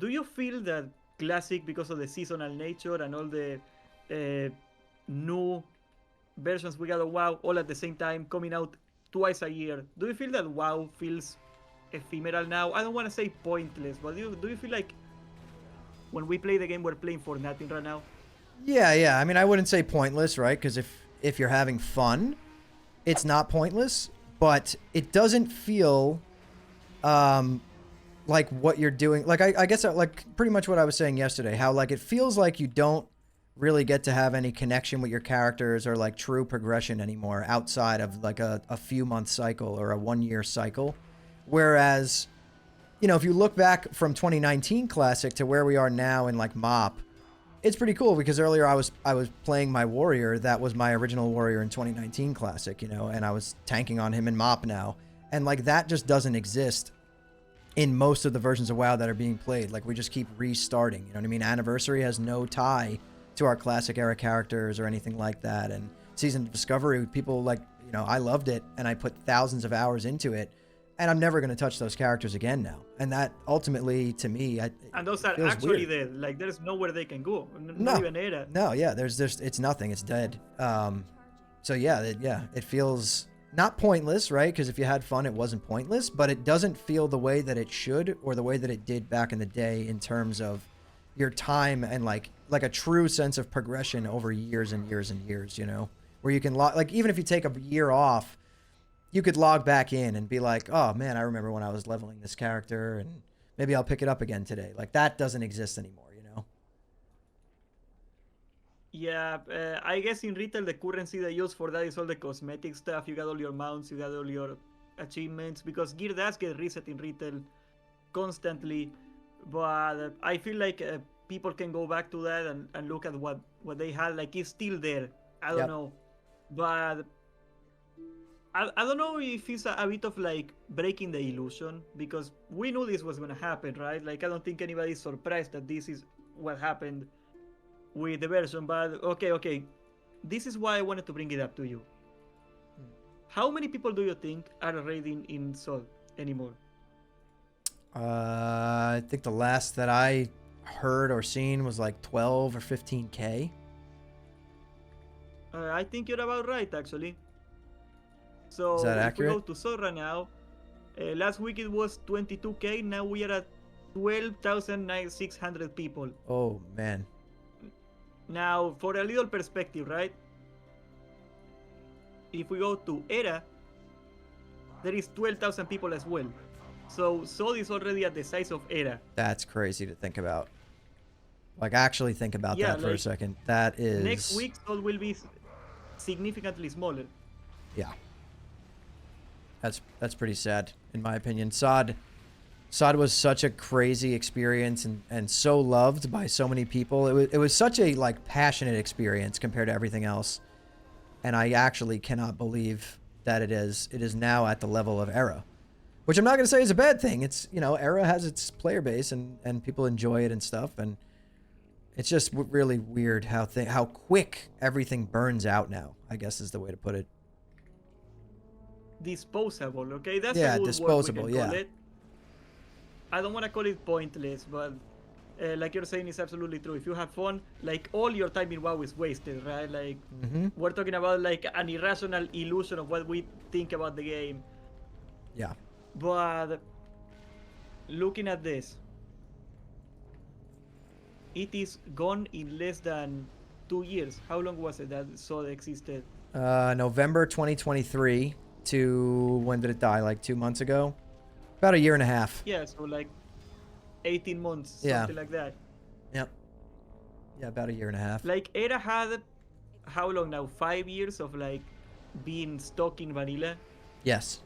do you feel that Classic, because of the seasonal nature and all the new versions we got of WoW all at the same time, coming out twice a year, do you feel that WoW feels ephemeral now? I don't want to say pointless, but do you feel like when we play the game, we're playing for nothing right now? Yeah, yeah. I mean, I wouldn't say pointless, right? Because if you're having fun, it's not pointless, but it doesn't feel like what you're doing. Like I guess like pretty much what I was saying yesterday. How like it feels like you don't really get to have any connection with your characters or like true progression anymore outside of like a few month cycle or a 1 year cycle. Whereas, you know, if you look back from 2019 Classic to where we are now in like MOP, it's pretty cool because earlier I was playing my warrior that was my original warrior in 2019 Classic, you know, and I was tanking on him in MOP now. And like that just doesn't exist in most of the versions of WoW that are being played. Like we just keep restarting, you know what I mean? Anniversary has no tie to our Classic era characters or anything like that. And Season of Discovery, people like, you know, I loved it and I put thousands of hours into it. And I'm never going to touch those characters again now. And that ultimately, to me, And those are actually dead. Like there's nowhere they can go. Not even Era. No, yeah, there's it's nothing. It's dead. So yeah, it feels not pointless, right? Because if you had fun, it wasn't pointless, but it doesn't feel the way that it should or the way that it did back in the day in terms of your time and like a true sense of progression over years and years and years, you know, where you can like even if you take a year off, you could log back in and be like, oh man, I remember when I was leveling this character and maybe I'll pick it up again today. Like that doesn't exist anymore, you know? Yeah, I guess in retail the currency they use for that is all the cosmetic stuff. You got all your mounts, you got all your achievements, because gear does get reset in retail constantly. But I feel like people can go back to that and look at what they had. Like it's still there. I don't know. But I don't know if it's a bit of like breaking the illusion, because we knew this was going to happen, right? Like I don't think anybody's surprised that this is what happened with the version. But okay, this is why I wanted to bring it up to you. How many people do you think are raiding in Sol anymore? I think the last that I heard or seen was like 12 or 15K. I think you're about right, actually. So is that if accurate? we go to Sora now, last week it was 22K. Now we are at 12,600 people. Oh man. Now, for a little perspective, right? If we go to Era, there is 12,000 people as well. So Sol is already at the size of Era. That's crazy to think about. Like actually think about that for a second. That is next week Sol will be significantly smaller. Yeah. That's pretty sad in my opinion. Sod was such a crazy experience and so loved by so many people. It was such a like passionate experience compared to everything else. And I actually cannot believe that it is now at the level of Era. Which I'm not going to say is a bad thing. It's, you know, Era has its player base and people enjoy it and stuff. And it's just really weird how quick everything burns out now, I guess is the way to put it. Disposable, okay? That's a good disposable, word we can call it. I don't want to call it pointless, but like you're saying, it's absolutely true. If you have fun, like all your time in WoW is wasted, right? Like we're talking about like an irrational illusion of what we think about the game. Yeah. But looking at this, it is gone in less than 2 years. How long was it that Sol existed? November 2023 to when did it die? Like 2 months ago? About a year and a half. Yeah, so like 18 months, something like that. Yep. Yeah, about a year and a half. Like Era had how long now? 5 years of like being stuck in vanilla. Yes.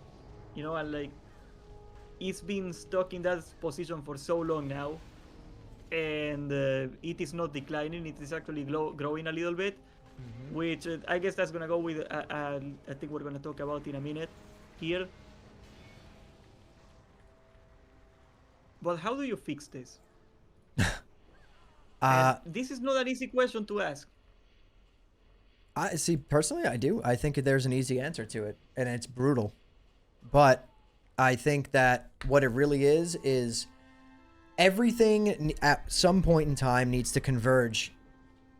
You know, and like it's been stuck in that position for so long now, and it is not declining. It is actually growing a little bit, which I guess that's gonna go with I think we're gonna talk about in a minute here. But how do you fix this? This is not an easy question to ask. I see. Personally, I do. I think there's an easy answer to it, and it's brutal. But I think that what it really is everything at some point in time needs to converge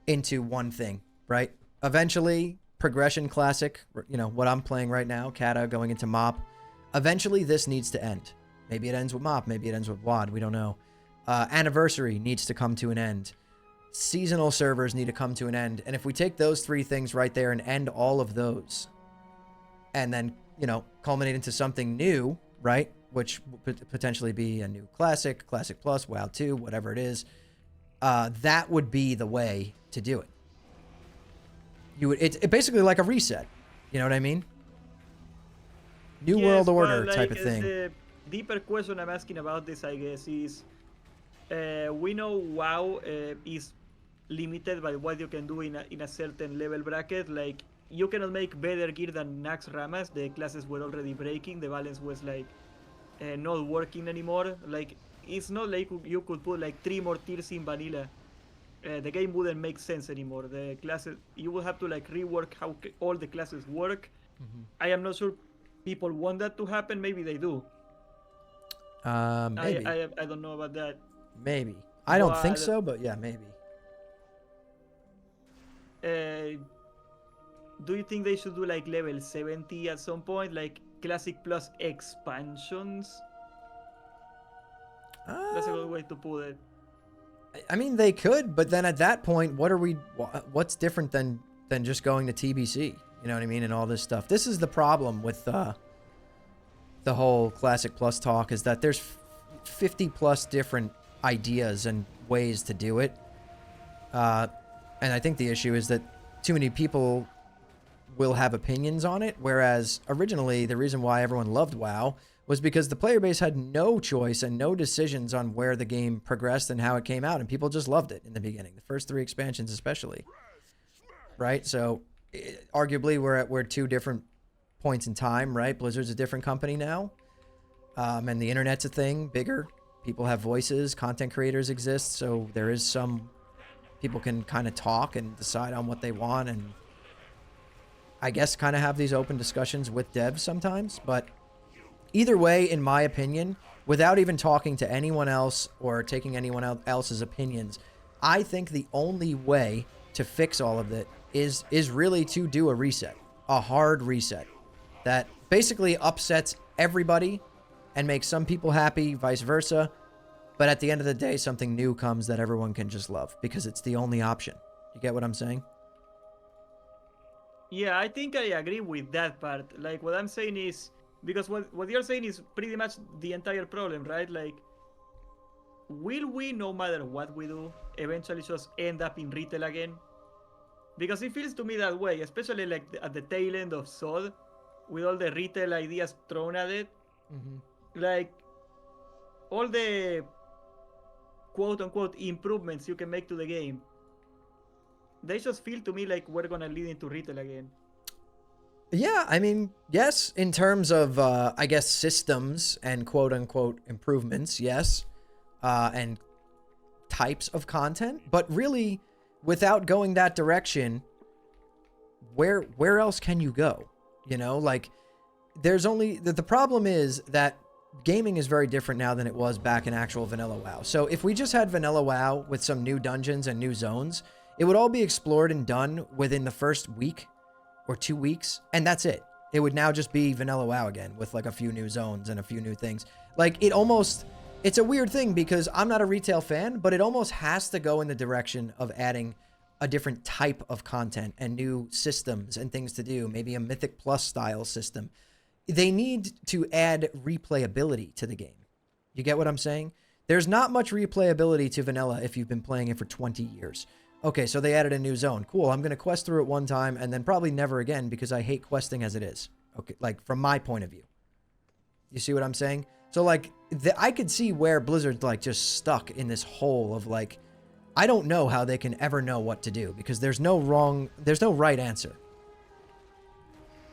into one thing, right? Eventually, progression classic, you know, what I'm playing right now, Kata going into Mop. Eventually, this needs to end. Maybe it ends with Mop, maybe it ends with WoD, we don't know. Anniversary needs to come to an end. Seasonal servers need to come to an end. And if we take those three things right there and end all of those, and then, you know, culminate into something new, right? Which would potentially be a new Classic, Classic Plus, WoW 2, whatever it is. That would be the way to do it. It's basically like a reset. You know what I mean? New World Order type of thing. The deeper question I'm asking about this, I guess, is we know WoW is limited by what you can do in a certain level bracket. Like, you cannot make better gear than Nax Ramas. The classes were already breaking. The balance was like not working anymore. Like, it's not like you could put like 3 more tiers in vanilla. The game wouldn't make sense anymore. The classes, you will have to like rework how all the classes work. Mm-hmm. I am not sure people want that to happen. Maybe they do. Maybe. I don't know about that. Maybe. I don't think so, but yeah, maybe. Do you think they should do like level 70 at some point, like Classic Plus expansions? That's a good way to put it. I mean, they could, but then at that point, what's different than just going to TBC? You know what I mean? And all this stuff. This is the problem with the whole Classic Plus talk, is that there's 50 plus different ideas and ways to do it. And I think the issue is that too many people will have opinions on it, whereas originally the reason why everyone loved WoW was because the player base had no choice and no decisions on where the game progressed and how it came out, and people just loved it in the beginning, the first 3 expansions especially. Right? So arguably we're at 2 different points in time, right? Blizzard's a different company now, and the internet's a thing, bigger. People have voices, content creators exist, so there is some people can kind of talk and decide on what they want, and I guess kind of have these open discussions with devs sometimes. But either way, in my opinion, without even talking to anyone else or taking anyone else's opinions, I think the only way to fix all of it is really to do a reset, a hard reset that basically upsets everybody and makes some people happy, vice versa. But at the end of the day, something new comes that everyone can just love because it's the only option. You get what I'm saying? Yeah, I think I agree with that part. Like, what I'm saying is, because what you're saying is pretty much the entire problem, right? Like, will we, no matter what we do, eventually just end up in retail again? Because it feels to me that way, especially like at the tail end of SOD, with all the retail ideas thrown at it. Mm-hmm. Like, all the quote-unquote improvements you can make to the game, they just feel to me like we're gonna lead into retail again. Yeah, I mean, yes, in terms of, I guess, systems and quote-unquote improvements, yes, and types of content, but really, without going that direction, where else can you go? You know, like, there's only, the problem is that gaming is very different now than it was back in actual vanilla WoW. So if we just had vanilla WoW with some new dungeons and new zones, it would all be explored and done within the first week or 2 weeks, and that's it. It would now just be vanilla WoW again with like a few new zones and a few new things. Like, it's a weird thing because I'm not a retail fan, but it almost has to go in the direction of adding a different type of content and new systems and things to do, maybe a Mythic Plus style system. They need to add replayability to the game. You get what I'm saying? There's not much replayability to vanilla if you've been playing it for 20 years. Okay, so they added a new zone. Cool, I'm going to quest through it one time and then probably never again because I hate questing as it is. Okay, like, from my point of view. You see what I'm saying? So, like, I could see where Blizzard's, like, just stuck in this hole of, like, I don't know how they can ever know what to do because there's no right answer.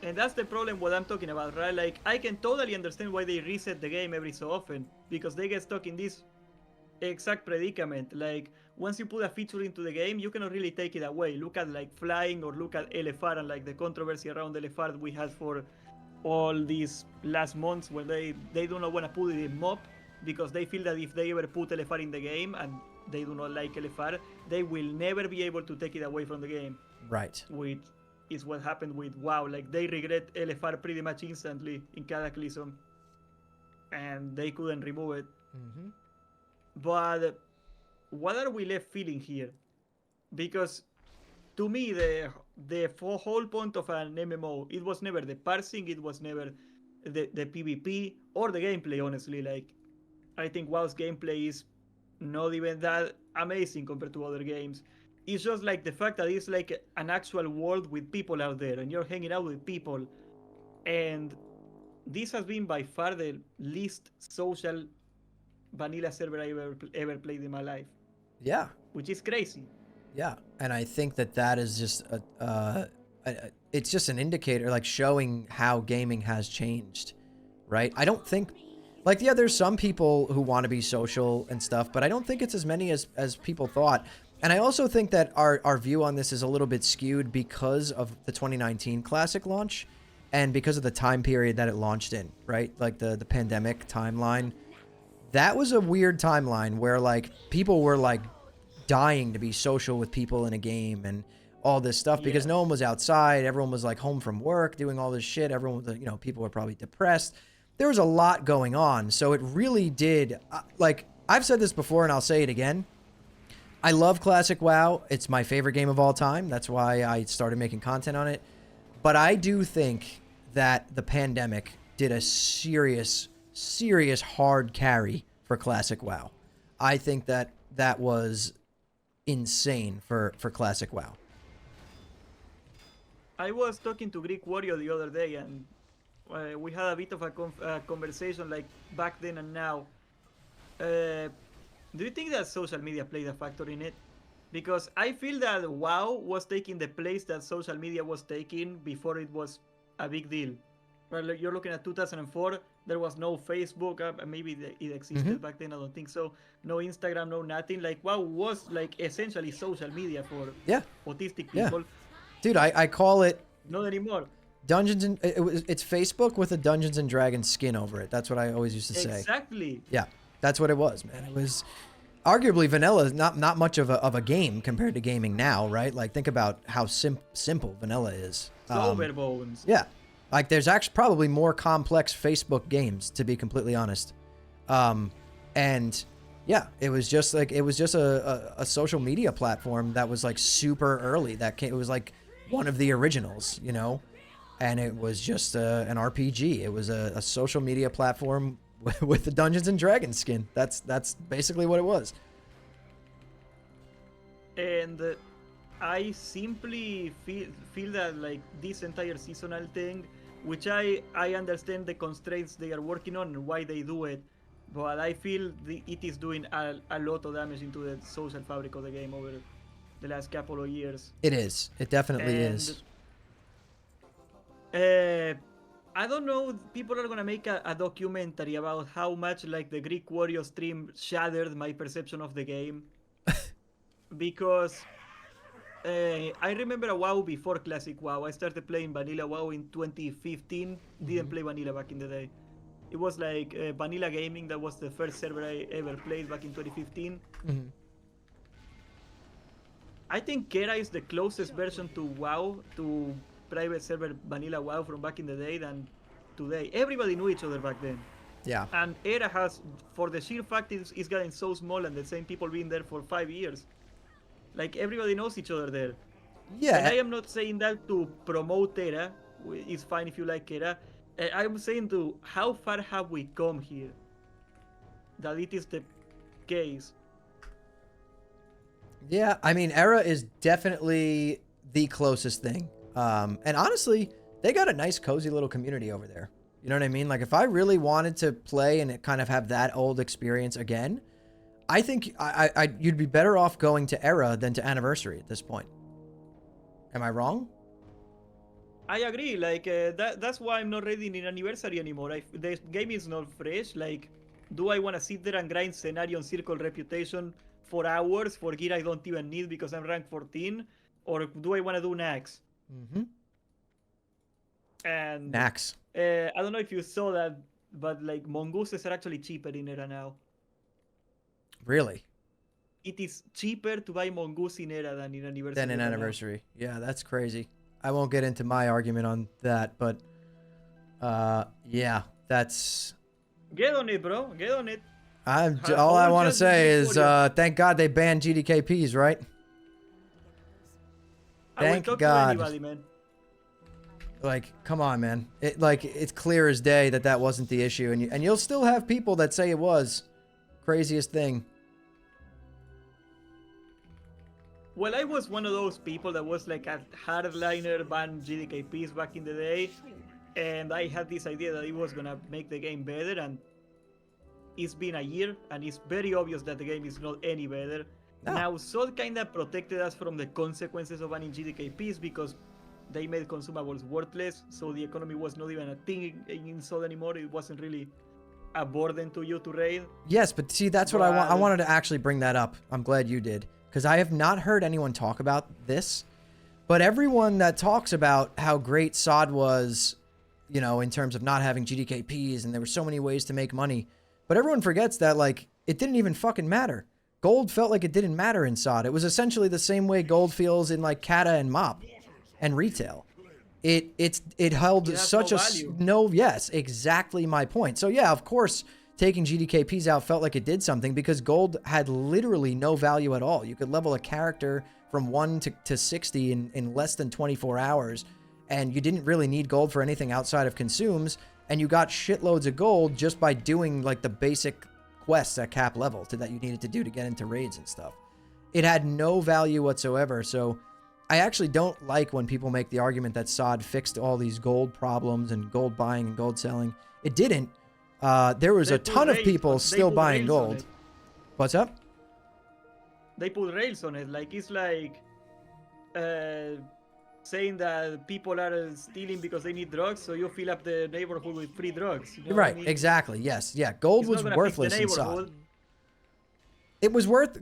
And that's the problem what I'm talking about, right? Like, I can totally understand why they reset the game every so often, because they get stuck in this exact predicament. Like, once you put a feature into the game, you cannot really take it away. Look at, like, flying, or look at LFR and, like, the controversy around LFR we had for all these last months when they do not want to put it in MOP because they feel that if they ever put LFR in the game and they do not like LFR, they will never be able to take it away from the game. Right. Which is what happened with WoW. Like they regret LFR pretty much instantly in Cataclysm, and they couldn't remove it. Mm-hmm. But what are we left feeling here? Because to me, the whole point of an MMO, it was never the parsing, it was never the PvP or the gameplay. Honestly, like I think WoW's gameplay is not even that amazing compared to other games. It's just like the fact that it's like an actual world with people out there, and you're hanging out with people. And this has been by far the least social vanilla server I ever played in my life. Yeah. Which is crazy. Yeah, and I think that is just it's just an indicator, like showing how gaming has changed, right? I don't think, like, yeah, there's some people who want to be social and stuff, but I don't think it's as many as people thought. And I also think that our view on this is a little bit skewed because of the 2019 Classic launch and because of the time period that it launched in, right? Like the pandemic timeline. That was a weird timeline where, like, people were, like, dying to be social with people in a game and all this stuff because no one was outside. Everyone was, like, home from work doing all this shit. Everyone was, you know, people were probably depressed. There was a lot going on. So it really did, like, I've said this before and I'll say it again. I love Classic WoW. It's my favorite game of all time. That's why I started making content on it. But I do think that the pandemic did a serious hard carry for Classic WoW. I think that was insane for Classic WoW. I was talking to Greek Warrior the other day, and we had a bit of a conversation, like back then and now. Do you think that social media played a factor in it? Because I feel that WoW was taking the place that social media was taking before it was a big deal. Well, you're looking at 2004, there was no Facebook, maybe it existed back then, I don't think so. No Instagram, no nothing. Like WoW was like essentially social media for autistic people. Yeah. Dude, I call it... Not anymore. Dungeons and... It's Facebook with a Dungeons and Dragons skin over it. That's what I always used to say. Exactly. Yeah, that's what it was, man. It was... Arguably, vanilla is not much of a game compared to gaming now, right? Like, think about how simple vanilla is. So bare bones. Yeah. Like, there's actually probably more complex Facebook games, to be completely honest. And yeah, it was just a social media platform that was like super early. It was like one of the originals, you know, and it was just an RPG. It was a social media platform with the Dungeons and Dragons skin. That's basically what it was. And I simply feel that, like, this entire seasonal thing, which I understand the constraints they are working on and why they do it, but I feel it is doing a lot of damage into the social fabric of the game over the last couple of years. It is. It definitely is. I don't know, people are gonna make a documentary about how much, like, the Greek Warrior stream shattered my perception of the game. Because I remember a WoW before Classic WoW. I started playing Vanilla WoW in 2015. Didn't play Vanilla back in the day. It was like Vanilla Gaming. That was the first server I ever played back in 2015. I think Kera is the closest version to WoW, to private server Vanilla WoW from back in the day than today. Everybody knew each other back then. Yeah. And Era has, for the sheer fact it's gotten so small and the same people being there for 5 years. Like, everybody knows each other there. Yeah. And I am not saying that to promote Era. It's fine if you like Era. I'm saying to how far have we come here that it is the case. Yeah, I mean, Era is definitely the closest thing. And honestly, they got a nice, cozy little community over there. You know what I mean? Like, if I really wanted to play and kind of have that old experience again, I think you'd be better off going to Era than to Anniversary at this point. Am I wrong? I agree. Like, that's why I'm not ready in Anniversary anymore. The game is not fresh. Like, do I want to sit there and grind Scenario and Circle Reputation for hours for gear I don't even need because I'm rank 14? Or do I want to do Nax? And Nax. I don't know if you saw that but like mongooses are actually cheaper in Era now. Really? It is cheaper to buy mongoose in Era than in Anniversary. Then an Era now. anniversary. Yeah, that's crazy. I won't get into my argument on that, but yeah, that's. Get on it, bro. Get on it. All I want to just say is portfolio. thank God they banned GDKPs, right? I will Thank talk God. to anybody, man. Like, come on, man. It's clear as day that that wasn't the issue, and you'll still have people that say it was. Craziest thing. Well, I was one of those people that was like a hardliner ban GDKPs back in the day, and I had this idea that it was gonna make the game better, and it's been a year, and it's very obvious that the game is not any better. No. Now, SOD kinda protected us from the consequences of banning GDKPs because they made consumables worthless, so the economy was not even a thing in SOD anymore. It wasn't really a burden to you to raid. Yes, but see, that's what I wanted to actually bring that up. I'm glad you did. Because I have not heard anyone talk about this. But everyone that talks about how great SOD was, you know, in terms of not having GDKPs and there were so many ways to make money. But everyone forgets that, like, it didn't even fucking matter. Gold felt like it didn't matter in SOD. It was essentially the same way gold feels in, like, Kata and MOP and retail. It held such no a value. yes, exactly my point. So yeah, of course, taking GDKPs out felt like it did something because gold had literally no value at all. You could level a character from 1 to 60 in less than 24 hours, and you didn't really need gold for anything outside of consumes, and you got shitloads of gold just by doing like the basic quests at cap level that you needed to do to get into raids and stuff. It had no value whatsoever, so I actually don't like when people make the argument that SOD fixed all these gold problems and gold buying and gold selling. It didn't. There was a ton of people still buying gold. What's up? They put rails on it. Like, it's like saying that people are stealing because they need drugs, so you fill up the neighborhood with free drugs. You know Right, what I mean? exactly. Yes, yeah. Gold It's was not gonna fix the worthless in SOD. neighborhood.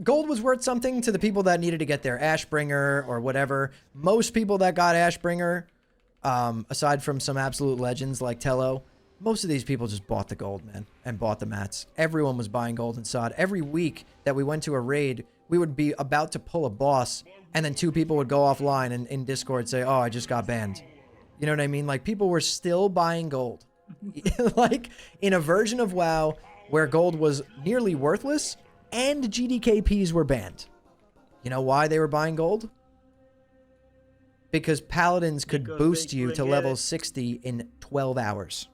Gold was worth something to the people that needed to get their Ashbringer or whatever. Most people that got Ashbringer, aside from some absolute legends like Tello, most of these people just bought the gold, man, and bought the mats. Everyone was buying gold in SOD. Every week that we went to a raid, we would be about to pull a boss, and then 2 people would go offline and in Discord say, oh, I just got banned. You know what I mean? Like, people were still buying gold. Like, in a version of WoW where gold was nearly worthless, and GDKPs were banned. You know why they were buying gold? Because paladins could boost you to level 60 in 12 hours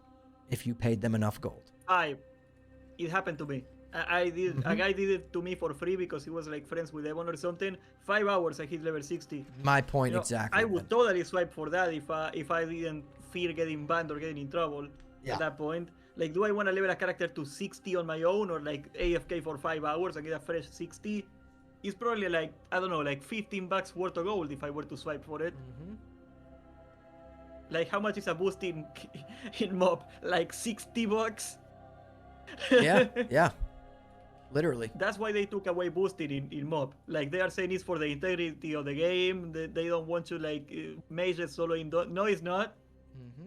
if you paid them enough gold. It happened to me. I did. A guy did it to me for free because he was like friends with Devon or something. 5 hours I hit level 60. My point, You know, exactly. I would totally swipe for that if I didn't fear getting banned or getting in trouble at that point. Like, do I want to level a character to 60 on my own or like AFK for 5 hours and get a fresh 60? It's probably like, I don't know, like $15 worth of gold if I were to swipe for it. Like, how much is a boost in mob? Like $60? Yeah. Literally. That's why they took away boosting in mob. Like, they are saying it's for the integrity of the game. They don't want to like mage it solo in. No, it's not.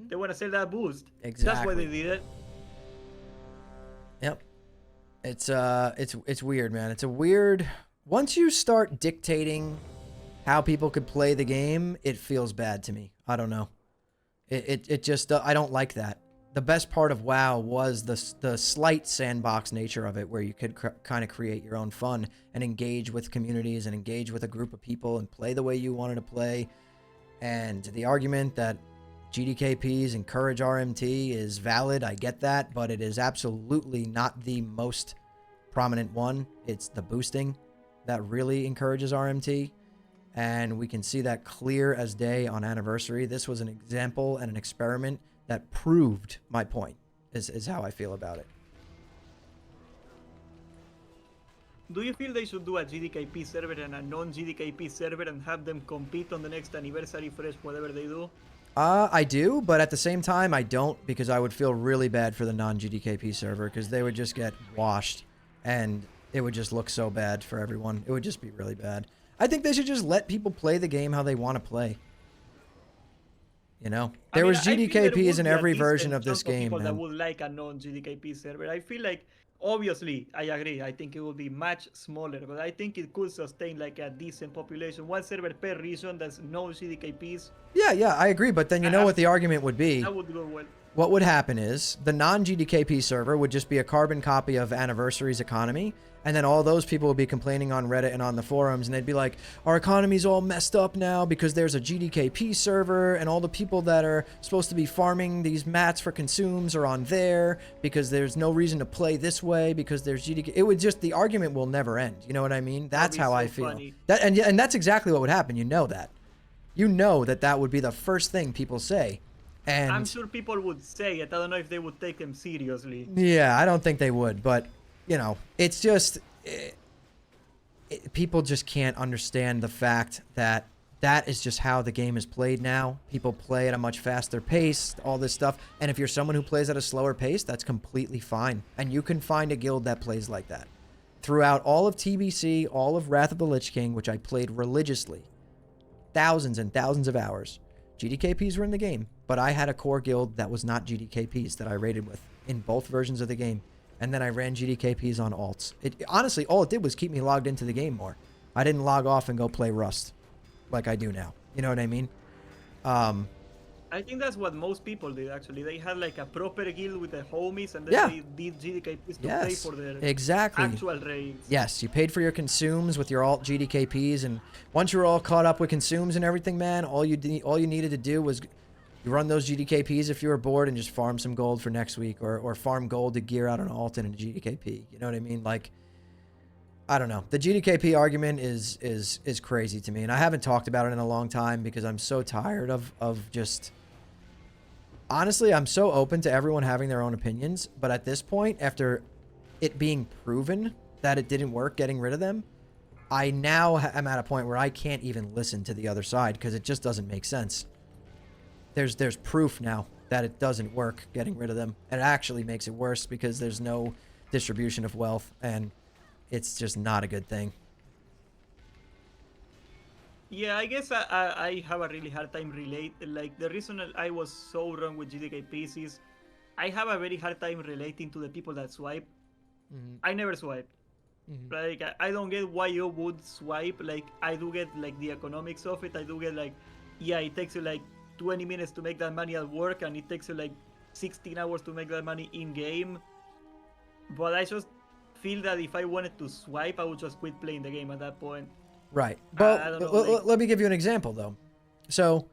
They want to sell that boost. Exactly. That's why they did it. Yep. It's weird, man. It's a weird. Once you start dictating how people could play the game, it feels bad to me. I don't know. It just I don't like that. The best part of WoW was the slight sandbox nature of it, where you could kind of create your own fun and engage with communities and engage with a group of people and play the way you wanted to play. And the argument that GDKPs encourage RMT is valid. I get that, but it is absolutely not the most prominent one. It's the boosting that really encourages RMT. And we can see that clear as day on Anniversary. This was an example and an experiment that proved my point, is how I feel about it. Do you feel they should do a GDKP server and a non-GDKP server and have them compete on the next Anniversary Fresh, whatever they do? I do, but at the same time, I don't, because I would feel really bad for the non-GDKP server, because they would just get washed, and it would just look so bad for everyone. It would just be really bad. I think they should just let people play the game how they want to play. You know, I there mean, was I feel there GDKPs would in be a every version decent of this chunk of game, people that man. would like a non-GDKP server. I feel like, obviously, I agree. I think it will be much smaller, but I think it could sustain like a decent population. One server per region that's no GDKPs. Yeah, I agree. But then you know I'm what the sure argument would be? that would go well. What would happen is the non-GDKP server would just be a carbon copy of Anniversary's economy, and then all those people would be complaining on Reddit and on the forums, and they'd be like, our economy's all messed up now because there's a GDKP server, and all the people that are supposed to be farming these mats for consumes are on there because there's no reason to play this way because there's GDK. It would just, the argument will never end. You know what I mean? That's how I feel. Funny. And that's exactly what would happen. You know that. You know that would be the first thing people say. And I'm sure people would say it. I don't know if they would take them seriously. yeah, I don't think they would, but you know, it's just people just can't understand the fact that that is just how the game is played now. People play at a much faster pace, all this stuff. And if you're someone who plays at a slower pace, that's completely fine. And you can find a guild that plays like that. Throughout all of TBC, all of Wrath of the Lich King, which I played religiously, thousands and thousands of hours, GDKPs were in the game, but I had a core guild that was not GDKPs that I raided with in both versions of the game. And then I ran GDKPs on alts. Honestly, all it did was keep me logged into the game more. I didn't log off and go play Rust like I do now. You know what I mean? I think that's what most people did, actually. They had like a proper guild with the homies, and then Yeah. they did GDKPs to pay for their exactly. actual raids. Yes, you paid for your consumes with your alt GDKPs, and once you're all caught up with consumes and everything, man, all you needed to do was you run those GDKPs if you were bored and just farm some gold for next week, or farm gold to gear out an alt and a GDKP. You know what I mean? Like, I don't know. The GDKP argument is crazy to me, and I haven't talked about it in a long time because I'm so tired of just. Honestly, I'm so open to everyone having their own opinions, but at this point, after it being proven that it didn't work getting rid of them, I now am at a point where I can't even listen to the other side because it just doesn't make sense. There's proof now that it doesn't work getting rid of them, and it actually makes it worse because there's no distribution of wealth, and it's just not a good thing. Yeah, I guess I have a really hard time like the reason I was so wrong with GDKPs is I have a very hard time relating to the people that swipe. I never swipe. Like I don't get why you would swipe. Like I do get like the economics of it. I do get like, yeah, it takes you like 20 minutes to make that money at work, and it takes you like 16 hours to make that money in game. But I just feel that if I wanted to swipe, I would just quit playing the game at that point. Right. But I don't know, like, let me give you an example, though. So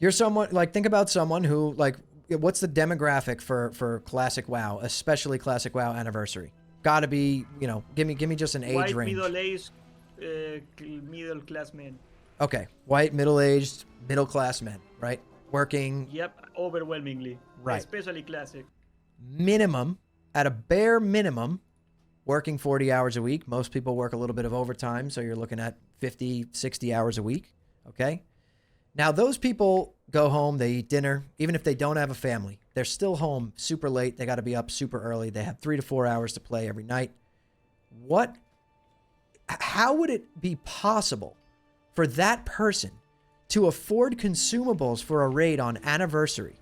you're someone, like, think about someone who, like, what's the demographic for Classic WoW, especially Classic WoW Anniversary? Gotta be, you know, give me just an age white, range. middle-aged, middle-class men. Okay. White, middle-aged, middle-class men, right? Working. Yep, overwhelmingly. Right. Especially Classic. Minimum, at a bare minimum, working 40 hours a week. Most people work a little bit of overtime, so you're looking at 50, 60 hours a week, okay? Now, those people go home, they eat dinner. Even if they don't have a family, they're still home super late. They got to be up super early. They have 3 to 4 hours to play every night. How would it be possible for that person to afford consumables for a raid on Anniversary?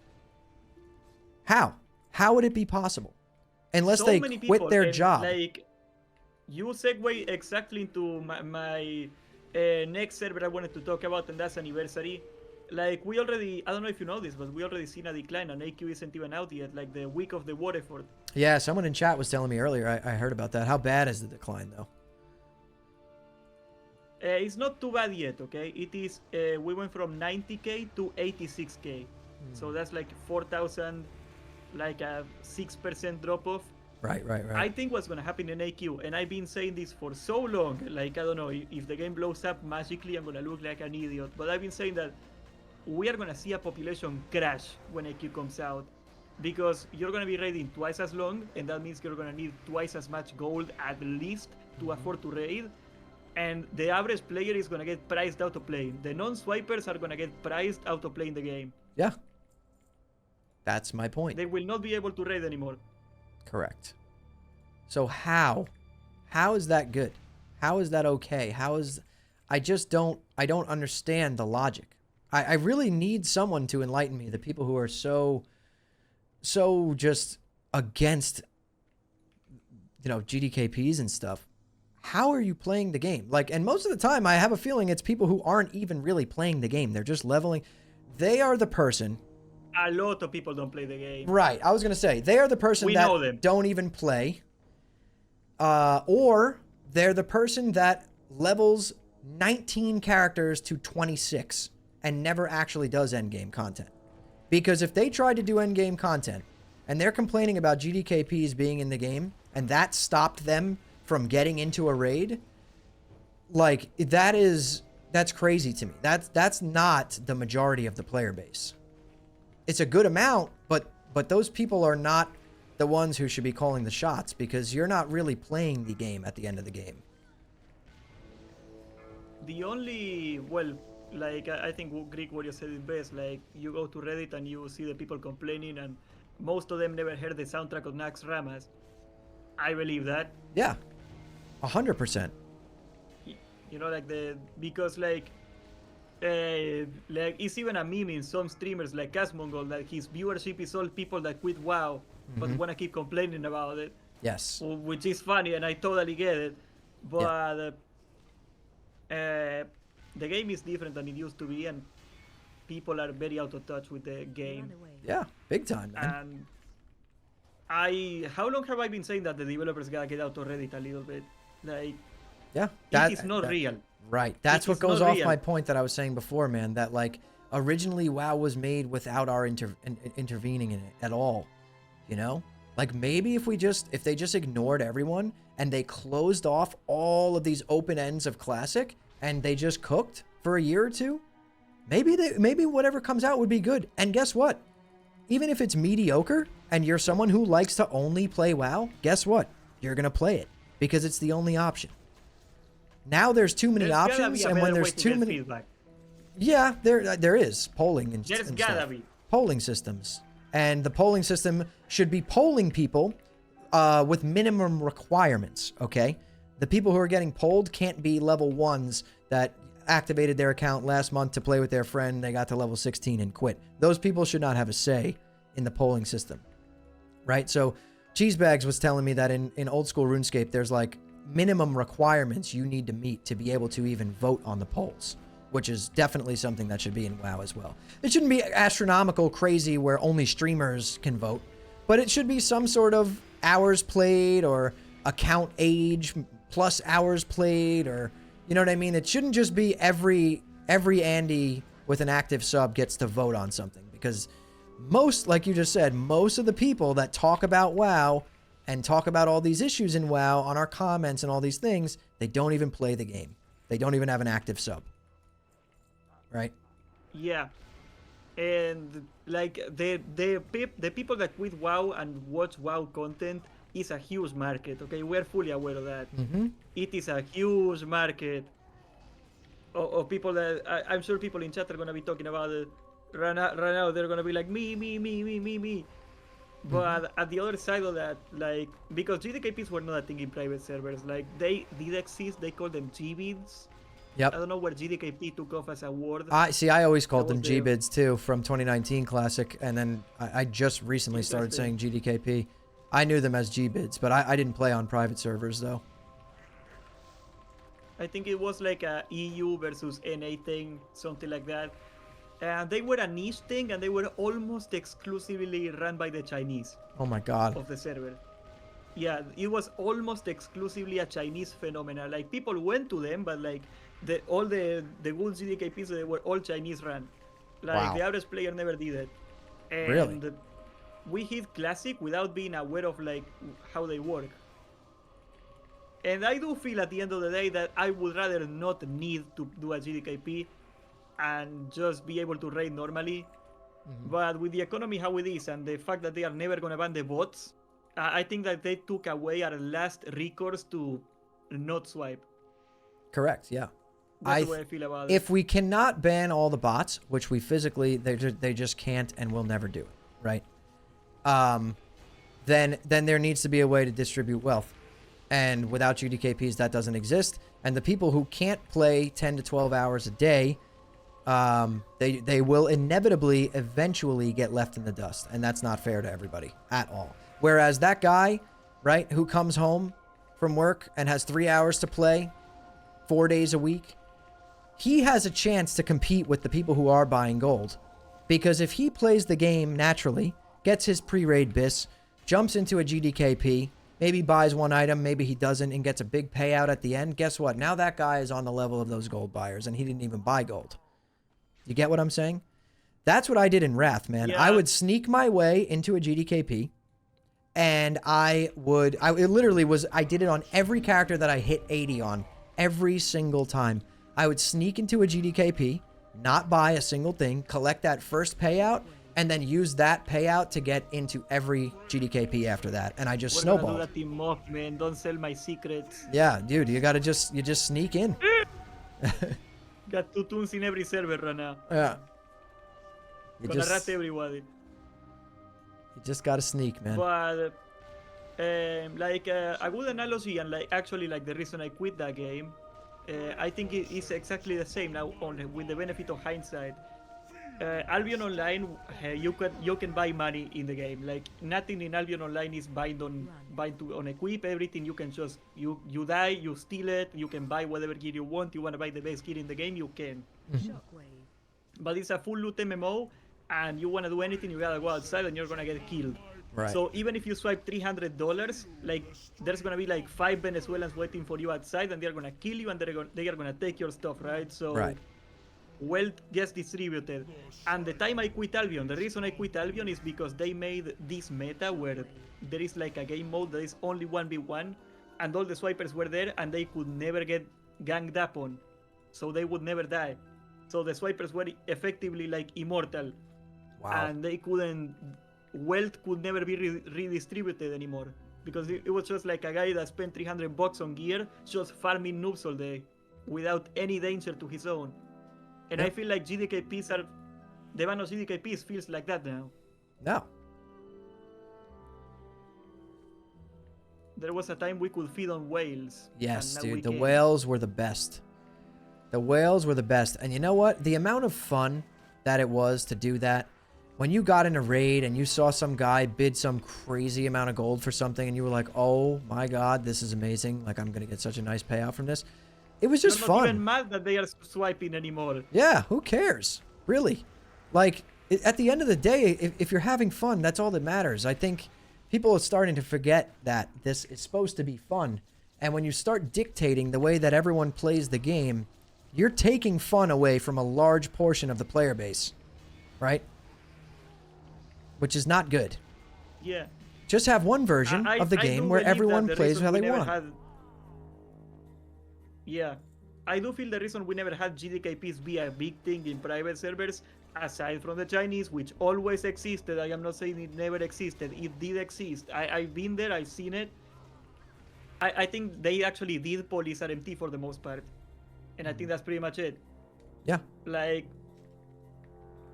How would it be possible? Unless So they many quit people, their and, job. Like, you segue exactly into my next server I wanted to talk about, and that's Anniversary. Like, we already, I don't know if you know this, but we already seen a decline, and AQ isn't even out yet, like the week of the war effort. Yeah, someone in chat was telling me earlier. I heard about that. How bad is the decline, though? It's not too bad yet, okay? It is, we went from 90k to 86k. So that's like 4,000, like a 6% drop off. Right. I think what's gonna happen in AQ, and I've been saying this for so long, like, I don't know, if the game blows up magically, I'm gonna look like an idiot, but I've been saying that we are gonna see a population crash when AQ comes out, because you're gonna be raiding twice as long, and that means you're gonna need twice as much gold at least to afford to raid, and the average player is gonna get priced out of playing. The non-swipers are gonna get priced out of playing the game. Yeah. That's my point. They will not be able to raid anymore. Correct. So how is that good? How is that okay? I don't understand the logic. I really need someone to enlighten me. The people who are so just against, GDKPs and stuff. How are you playing the game? Like, and most of the time I have a feeling it's people who aren't even really playing the game. They're just leveling. They are the person. A lot of people don't play the game. Right. I was going to say, they are the person We know them. that don't even play. Or they're the person that levels 19 characters to 26 and never actually does endgame content. Because if they tried to do endgame content and they're complaining about GDKPs being in the game and that stopped them from getting into a raid, like, that's crazy to me. That's not the majority of the player base. It's a good amount, but those people are not the ones who should be calling the shots, because you're not really playing the game at the end of the game. The only, well, like, I think Greek Warrior said it best, like, you go to Reddit and you see the people complaining, and most of them never heard the soundtrack of Nax Ramas. I believe that. Yeah, 100%. Because it's even a meme in some streamers like Casmongol that his viewership is all people that quit WoW but want to keep complaining about it. Yes. Which is funny, and I totally get it. But the game is different than it used to be, and people are very out of touch with the game. Yeah, big time, man. And how long have I been saying that the developers gotta get out of Reddit a little bit? Like, yeah, it is not real. Right. That's what goes off my point that I was saying before, man. That, like, originally WoW was made without our intervening in it at all. Like, maybe if they just ignored everyone and they closed off all of these open ends of Classic and they just cooked for a year or two, maybe whatever comes out would be good. And guess what? Even if it's mediocre and you're someone who likes to only play WoW, guess what? You're going to play it because it's the only option. Now there's too many options, and when there's too many feedback. Yeah, there is polling and There's and gotta stuff. be Polling systems. And the polling system should be polling people with minimum requirements, okay? The people who are getting polled can't be level 1s that activated their account last month to play with their friend, they got to level 16 and quit. Those people should not have a say in the polling system, right? So Cheesebags was telling me that in old school RuneScape, there's like minimum requirements you need to meet to be able to even vote on the polls, which is definitely something that should be in WoW as well. It shouldn't be astronomical crazy where only streamers can vote, but it should be some sort of hours played or account age plus hours played, or, you know what I mean? It shouldn't just be every Andy with an active sub gets to vote on something, because most, like you just said, most of the people that talk about WoW and talk about all these issues in WoW on our comments and all these things, they don't even play the game. They don't even have an active sub. Right? Yeah. And like the people that quit WoW and watch WoW content is a huge market, okay? We're fully aware of that. Mm-hmm. It is a huge market of people that I'm sure people in chat are gonna be talking about it. Right now they're gonna be like me. But at the other side of that, like, because GDKPs were not a thing in private servers, like, they did exist. They called them GBids. Yep. I don't know where GDKP took off as a word. I always called them GBids too from 2019 Classic, and then I just recently started saying GDKP. I knew them as GBids, but I didn't play on private servers though. I think it was like a EU versus NA thing, something like that. And they were a niche thing, and they were almost exclusively run by the Chinese. Oh my god. Of the server. Yeah, it was almost exclusively a Chinese phenomenon. Like, people went to them, but like all the good GDKPs, they were all Chinese run. Like, wow. The average player never did it. And really? We hit Classic without being aware of like how they work. And I do feel at the end of the day that I would rather not need to do a GDKP and just be able to raid normally. Mm-hmm. But with the economy how it is, and the fact that they are never going to ban the bots, I think that they took away our last recourse to not swipe. Correct, yeah. That's the way I feel about it. If we cannot ban all the bots, which we physically, they just can't and will never do it, right? Then there needs to be a way to distribute wealth. And without GDKPs, that doesn't exist. And the people who can't play 10 to 12 hours a day They will inevitably, eventually get left in the dust, and that's not fair to everybody at all. Whereas that guy, right, who comes home from work and has 3 hours to play 4 days a week, he has a chance to compete with the people who are buying gold. Because if he plays the game naturally, gets his pre-raid bis, jumps into a GDKP, maybe buys one item, maybe he doesn't, and gets a big payout at the end, guess what? Now that guy is on the level of those gold buyers, and he didn't even buy gold. You get what I'm saying? That's what I did in Wrath, man. Yeah. I would sneak my way into a GDKP, and I did it on every character that I hit 80 on, every single time. I would sneak into a GDKP, not buy a single thing, collect that first payout, and then use that payout to get into every GDKP after that. And I just We're snowballed. gonna do that team up, man. Don't sell my secrets. Yeah, dude, you just sneak in. Got 2 tunes in every server right now. Yeah. Gonna rat everybody. You just gotta sneak, man. But a good analogy, and actually the reason I quit that game, I think it is exactly the same now, with the benefit of hindsight. Albion Online, you can buy money in the game. Like, nothing in Albion Online is bind on equip. Everything you can just you die, you steal it, you can buy whatever gear you want. You want to buy the best gear in the game, you can. But it's a full loot MMO, and you want to do anything, you gotta go outside and you're gonna get killed. Right. So even if you swipe $300, like, there's gonna be like 5 Venezuelans waiting for you outside, and they're gonna kill you, and they are gonna take your stuff, right? So Right. wealth gets distributed. And the time I quit Albion, the reason I quit Albion is because they made this meta where there is like a game mode that is only 1v1, and all the swipers were there, and they could never get ganged up on, so they would never die. So the swipers were effectively like immortal. Wow. And they couldn't, wealth could never be redistributed anymore, because it was just like a guy that spent $300 on gear just farming noobs all day without any danger to his own. And Yep. I feel like GDKPs are, the ban of GDKPs feels like that now. No. There was a time we could feed on whales. Yes, and now we dude. The can't. whales were the best. The whales were the best. And you know what? The amount of fun that it was to do that, when you got in a raid and you saw some guy bid some crazy amount of gold for something and you were like, oh my god, this is amazing. Like, I'm going to get such a nice payout from this. It was just You're fun. not even mad that they are swiping anymore. Yeah, who cares? Really? Like, at the end of the day, if you're having fun, that's all that matters. I think people are starting to forget that this is supposed to be fun. And when you start dictating the way that everyone plays the game, you're taking fun away from a large portion of the player base. Right? Which is not good. Yeah. Just have one version of the I game do where believe everyone that the plays reason how we they never want. Yeah. I do feel the reason we never had GDKPs be a big thing in private servers, aside from the Chinese, which always existed. I am not saying it never existed. It did exist. I've been there. I've seen it. I think they actually did police RMT for the most part. And I think that's pretty much it. Yeah. Like,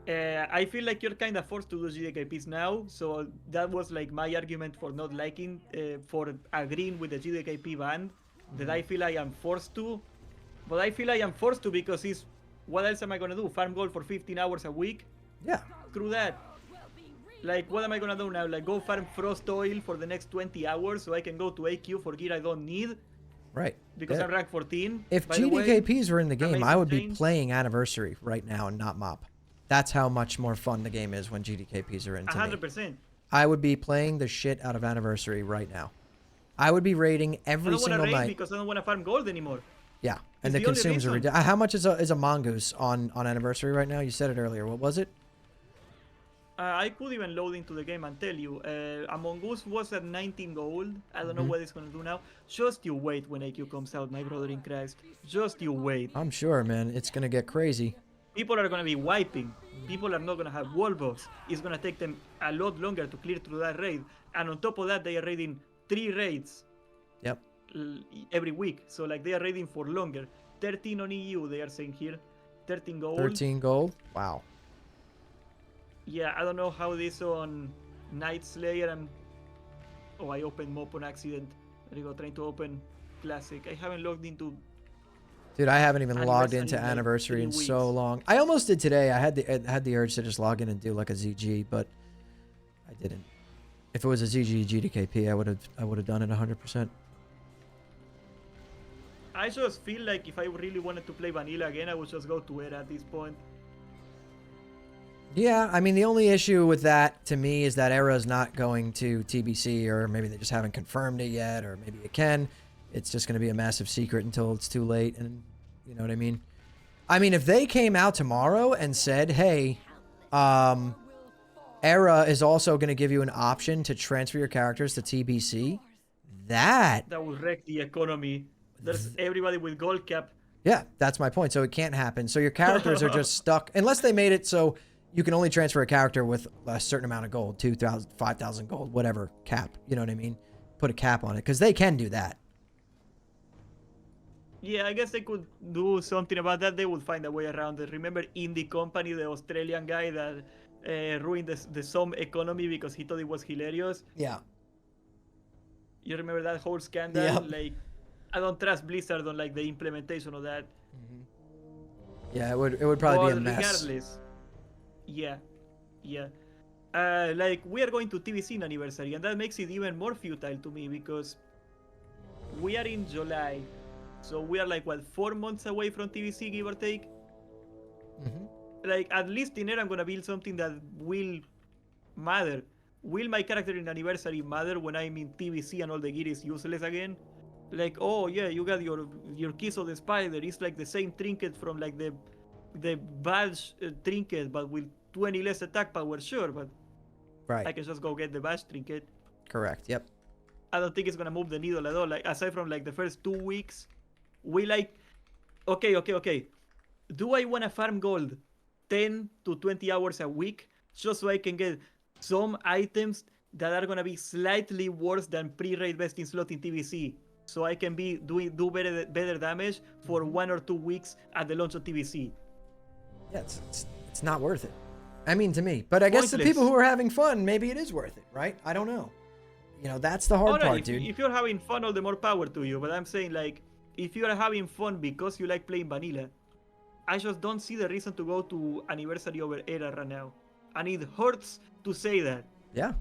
I feel like you're kind of forced to do GDKPs now. So that was like my argument for not liking, for agreeing with the GDKP ban. That I feel I am forced to. But I feel I am forced to because it's, what else am I going to do? Farm gold for 15 hours a week? Yeah. Screw that. Like, what am I going to do now? Like, go farm frost oil for the next 20 hours so I can go to AQ for gear I don't need? Right. Because Yeah. I'm rank 14? If By the way, GDKPs were in the game, I amazing would be change. playing Anniversary right now and not MOP. That's how much more fun the game is when GDKPs are in to me. 100%. I would be playing the shit out of Anniversary right now. I would be raiding I every don't want to single raid night. because I don't want to farm gold anymore. Yeah, and the It's the only consumes are reason. ridiculous. How much is a mongoose on Anniversary right now? You said it earlier. What was it? I could even load into the game and tell you. Among Us was at 19 gold. I don't know what it's going to do now. Just you wait when AQ comes out, my brother in Christ. Just you wait. I'm sure, man. It's gonna get crazy. People are going to be wiping. People are not going to have wall buffs. It's going to take them a lot longer to clear through that raid. And on top of that, they are raiding 3 raids Yep. every week. So, like, they are raiding for longer. 13 on EU, they are saying here. 13 gold. 13 gold. Wow. Yeah, I don't know how this on Night Slayer and... Oh, I opened MOP on accident. There you go, trying to open Classic. I haven't logged into Dude, I haven't even logged into in, like, Anniversary 3 in weeks. so long. I almost did today. I had the urge to just log in and do like a ZG, but I didn't. If it was a ZG GDKP, I would have done it 100%. I just feel like if I really wanted to play vanilla again, I would just go to Era at this point. Yeah, I mean, the only issue with that to me is that Era's not going to TBC, or maybe they just haven't confirmed it yet, or maybe it can. It's just going to be a massive secret until it's too late, and you know what I mean? I mean, if they came out tomorrow and said, hey, Era is also going to give you an option to transfer your characters to TBC, that would wreck the economy. There's everybody with gold cap. Yeah, that's my point. So it can't happen. So your characters are just stuck unless they made it so you can only transfer a character with a certain amount of gold, 2,000, 5,000 gold, whatever cap. You know what I mean? Put a cap on it because they can do that. Yeah, I guess they could do something about that. They would find a way around it. Remember Indie Company, the Australian guy that ruined the Somme economy because he thought it was hilarious? Yeah. You remember that whole scandal? Yep. Like, I don't trust Blizzard on like the implementation of that. Yeah, it would probably be a mess. Regardless, yeah. Like we are going to TVC anniversary, and that makes it even more futile to me because we are in July, so we are like what 4 months away from TVC, give or take. Like at least in there, I'm gonna build something that will matter. Will my character in anniversary matter when I'm in TVC and all the gear is useless again? Like, oh yeah, you got your Kiss of the Spider. It's like the same trinket from like the badge trinket, but with 20 less attack power. Sure, but Right. I can just go get the badge trinket. Correct. Yep. I don't think it's gonna move the needle at all. Like aside from like the first 2 weeks, we like, okay. Do I wanna farm gold 10 to 20 hours a week just so I can get some items that are gonna be slightly worse than pre-raid vesting slot in TVC? So I can be do better damage for 1 or 2 weeks at the launch of TVC. Yeah, it's not worth it. I mean, to me. But I guess the people who are having fun, maybe it is worth it, right? I don't know. You know, that's the hard part, dude. If you're having fun, all the more power to you. But I'm saying, like, if you are having fun because you like playing vanilla, I just don't see the reason to go to anniversary over Era right now. And it hurts to say that. Yeah.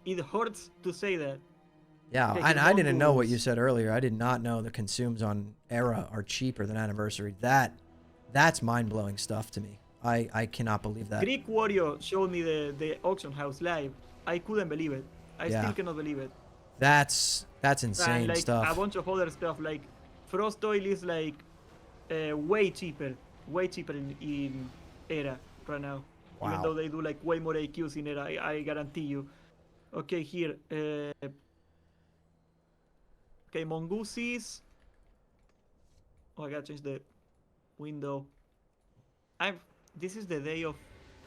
It hurts to say that. Yeah, and I didn't know what you said earlier. I did not know the consumes on Era are cheaper than Anniversary. That's mind-blowing stuff to me. I cannot believe that. Greek Warrior showed me the auction house live. I couldn't believe it. I still cannot believe it. That's insane and like stuff. A bunch of other stuff like Frost Oil is like way cheaper in Era right now. Wow. Even though they do like way more AQs in Era, I guarantee you. Okay, here. Okay, Mongooses. Oh, I gotta change the window. This is the day of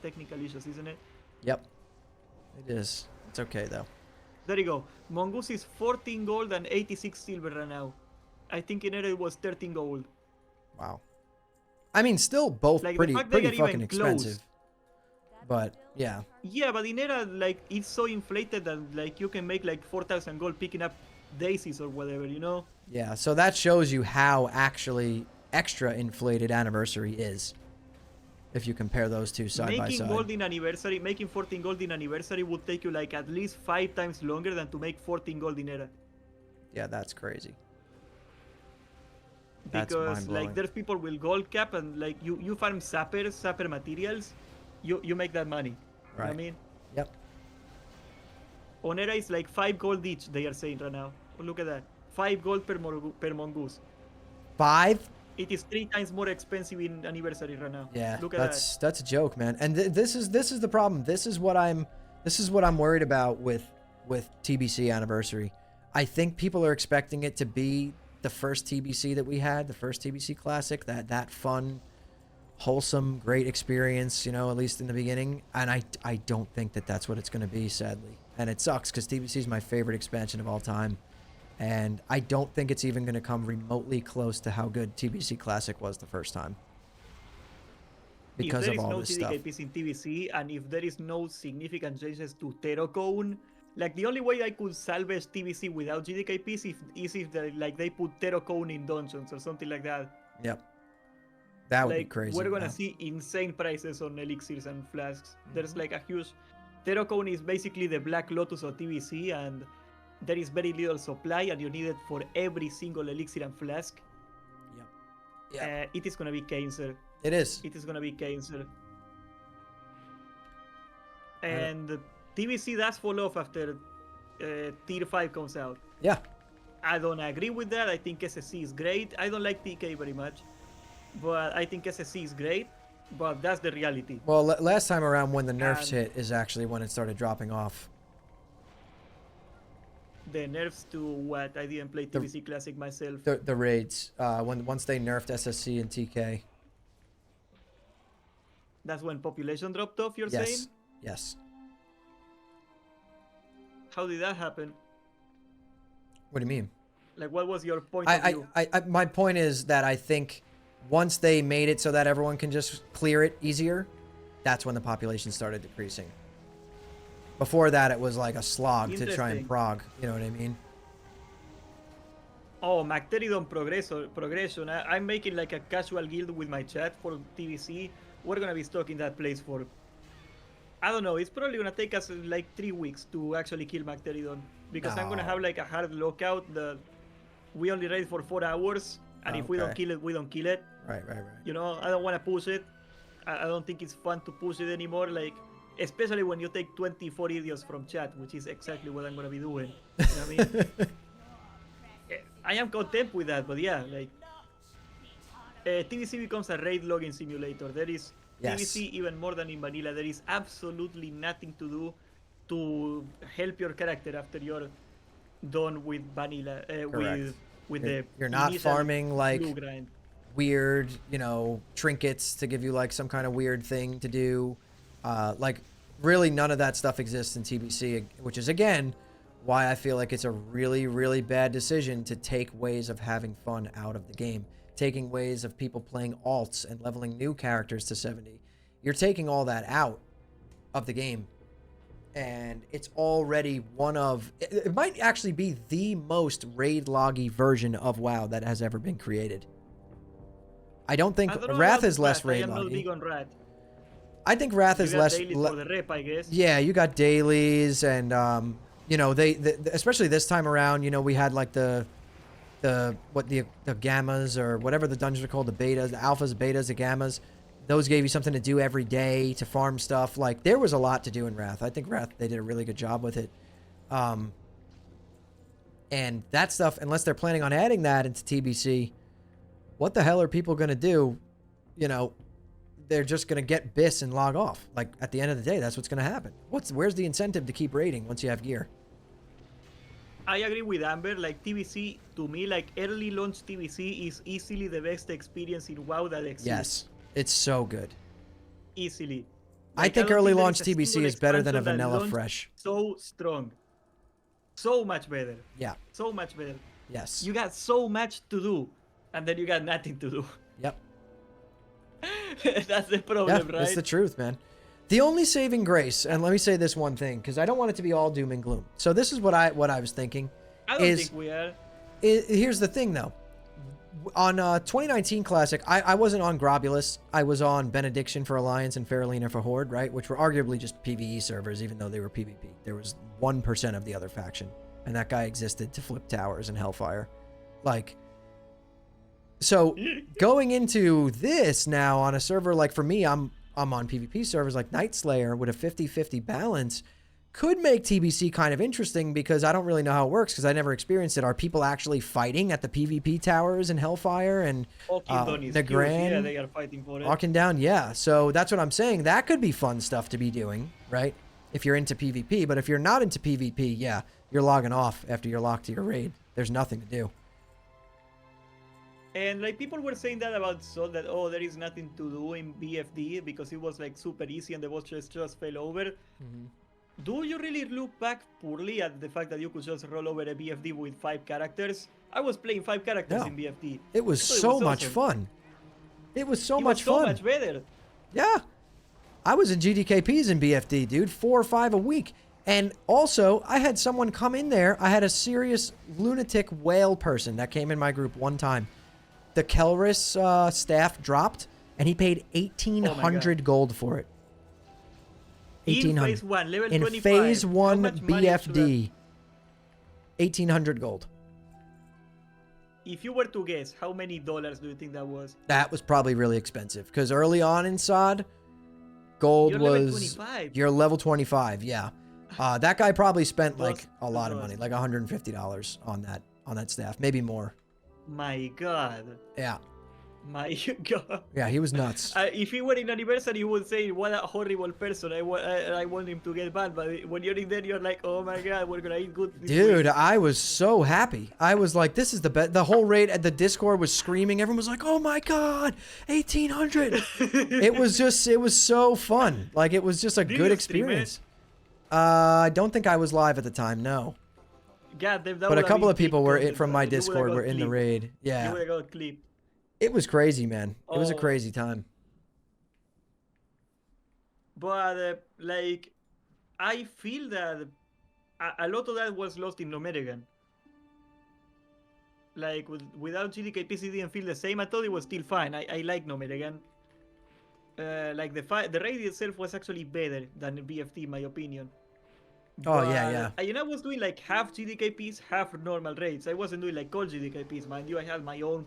technical issues, isn't it? Yep. It is. It's okay though. There you go. Mongoose is 14 gold and 86 silver right now. I think in Era it was 13 gold. Wow. I mean, still both like pretty fucking expensive. Close. But yeah. Yeah, but in Era, like, it's so inflated that like you can make like 4,000 gold picking up daisies or whatever, you know? Yeah, so that shows you how actually extra inflated Anniversary is. If you compare those two side by side. Making 14 gold in anniversary would take you like at least 5 times longer than to make 14 gold in Era. Yeah, that's crazy. Because like there's people with gold cap and like you farm sapper materials, you make that money. Right. You know what I mean? Yep. On Era is like 5 gold each, they are saying right now. Oh, look at that. 5 gold per mongoose. 5? It is 3 times more expensive in anniversary right now. Yeah, look at that. That's a joke, man. And this is the problem. This is what I'm worried about with TBC Anniversary. I think people are expecting it to be the first TBC that we had, the first TBC Classic, that fun, wholesome, great experience, you know, at least in the beginning. And I don't think that that's what it's going to be, sadly. And it sucks because TBC is my favorite expansion of all time. And I don't think it's even going to come remotely close to how good TBC Classic was the first time. Because of all this stuff. If there is no CDKPs in TBC, and if there is no significant changes to Terracone, like the only way I could salvage TBC without GDKPs is if they put Terracone in dungeons or something like that. Yep. That would be Like, crazy. we're gonna Wow. see insane prices on elixirs and flasks. There's Mhm. like a huge. Terracone is basically the Black Lotus of TBC, and there is very little supply, and you need it for every single elixir and flask. Yep. Yep. It is gonna be cancer. It is. It is gonna be cancer. I don't- And TBC does fall off after Tier 5 comes out. Yeah. I don't agree with that. I think SSC is great. I don't like TK very much, but I think SSC is great. But that's the reality. Well, last time around when the nerfs And- hit is actually when it started dropping off. The nerfs to what? I didn't play TBC Classic myself. The raids. Once they nerfed SSC and TK. That's when population dropped off, you're Yes. saying? Yes. How did that happen? What do you mean? Like, what was your point of view? My point is that I think once they made it so that everyone can just clear it easier, that's when the population started decreasing. Before that, it was like a slog to try and Interesting. prog. You know what I mean? Oh, Macteridon progression. I'm making like a casual guild with my chat for TBC. We're gonna be stuck in that place for, I don't know, it's probably gonna take us like 3 weeks to actually kill Macteridon. Because I'm gonna No. have like a hard lockout that we only raid for 4 hours. And if we don't Okay. kill it, we don't kill it. Right. You know, I don't wanna push it. I don't think it's fun to push it anymore. Like, especially when you take 24 idiots from chat, which is exactly what I'm gonna be doing. You know what I mean? I am content with that, but yeah, like TBC becomes a raid logging simulator. There is Yes. TBC even more than in vanilla. There is absolutely nothing to do to help your character after you're done with vanilla. Correct. With You're- the you're not initial farming, like, blue grind. Weird, trinkets to give you like some kind of weird thing to do. Like really none of that stuff exists in TBC, which is again why I feel like it's a really, really bad decision to take ways of having fun out of the game. Taking ways of people playing alts and leveling new characters to 70. You're taking all that out of the game. And it's already one of... It might actually be the most raid loggy version of WoW that has ever been created. I don't think I don't know Wrath about is less Wrath. I raid am not loggy. big on Wrath. I think Wrath You is got less... dailies for the rep, I guess. Yeah, you got dailies and they especially this time around, we had like the gammas or whatever the dungeons are called, the betas, the alphas, betas, the gammas. Those gave you something to do every day to farm stuff. Like there was a lot to do in Wrath. I think Wrath, they did a really good job with it. And that stuff, unless they're planning on adding that into TBC, what the hell are people going to do? They're just going to get BIS and log off. Like at the end of the day, that's what's going to happen. Where's the incentive to keep raiding once you have gear? I agree with Amber. Like TBC, to me, like early launch TBC is easily the best experience in WoW that exists. Yes, it's so good. Easily. I Like, think don't early there launch is a TBC single is better than a expansion that vanilla launched fresh. So strong. So much better. Yeah. So much better. Yes. You got so much to do, and then you got nothing to do. Yep. That's the Yeah, problem, right? that's the truth, man. The only saving grace, and let me say this one thing, because I don't want it to be all doom and gloom. So this is what I was thinking. I don't think we are. Here's the thing, though. On 2019 Classic, I wasn't on Grobulus. I was on Benediction for Alliance and Faralina for Horde, right? Which were arguably just PvE servers, even though they were PvP. There was 1% of the other faction, and that guy existed to flip towers and Hellfire. Like, so going into this now on a server, like for me, I'm on PvP servers like Night Slayer with a 50-50 balance. Could make TBC kind of interesting because I don't really know how it works because I never experienced it. Are people actually fighting at the PvP towers in Hellfire and the Grand? Yeah, they are fighting for it. Walking down, yeah. So that's what I'm saying. That could be fun stuff to be doing, right? If you're into PvP. But if you're not into PvP, yeah, you're logging off after you're locked to your raid. There's nothing to do. And like people were saying that about Sol, that there is nothing to do in BFD because it was like super easy and the boss just fell over. Do you really look back poorly at the fact that you could just roll over a BFD with 5 characters? I was playing 5 characters No. in BFD. It was So it so was much awesome. fun. It was so It much was so fun. much better. Yeah. I was in GDKPs in BFD, dude. 4 or 5 a week. And also, I had someone come in there. I had a serious lunatic whale person that came in my group one time. the Kelris staff dropped, and he paid 1,800 gold for it. In phase 1, level in 25. phase How 1 much money should BFD, 1,800 gold. If you were to guess, how many dollars do you think that was? That was probably really expensive because early on in SOD, gold You're was level 25. you're level 25. Yeah, that guy probably spent like a lot of $2. money, like $150 on that staff, maybe more. My God. Yeah, My God. yeah, he was nuts. If he were in anniversary, you would say, what a horrible person. I want him to get banned. But when you're in there, you're like, oh my God, we're going to eat good this Dude, week. I was so happy. I was like, this is the best. The whole raid at the Discord was screaming. Everyone was like, oh my God, 1,800. It was so fun. Like, it was just a Did good you stream experience. I don't think I was live at the time, no. God, that But a would couple have of been people peak were content, from bro. my You would've Discord got were in the clip. raid. You Yeah. would have got a clip. It was crazy, man. It was a Oh. crazy time. But, like, I feel that a lot of that was lost in Nomerigan. Like, without GDKPs, it didn't feel the same. I thought it was still fine. I like Nomerigan. Like, the raid itself was actually better than BFT, in my opinion. Oh, yeah, yeah. I was doing like half GDKPs, half normal raids. I wasn't doing like all GDKPs, mind you. I had my own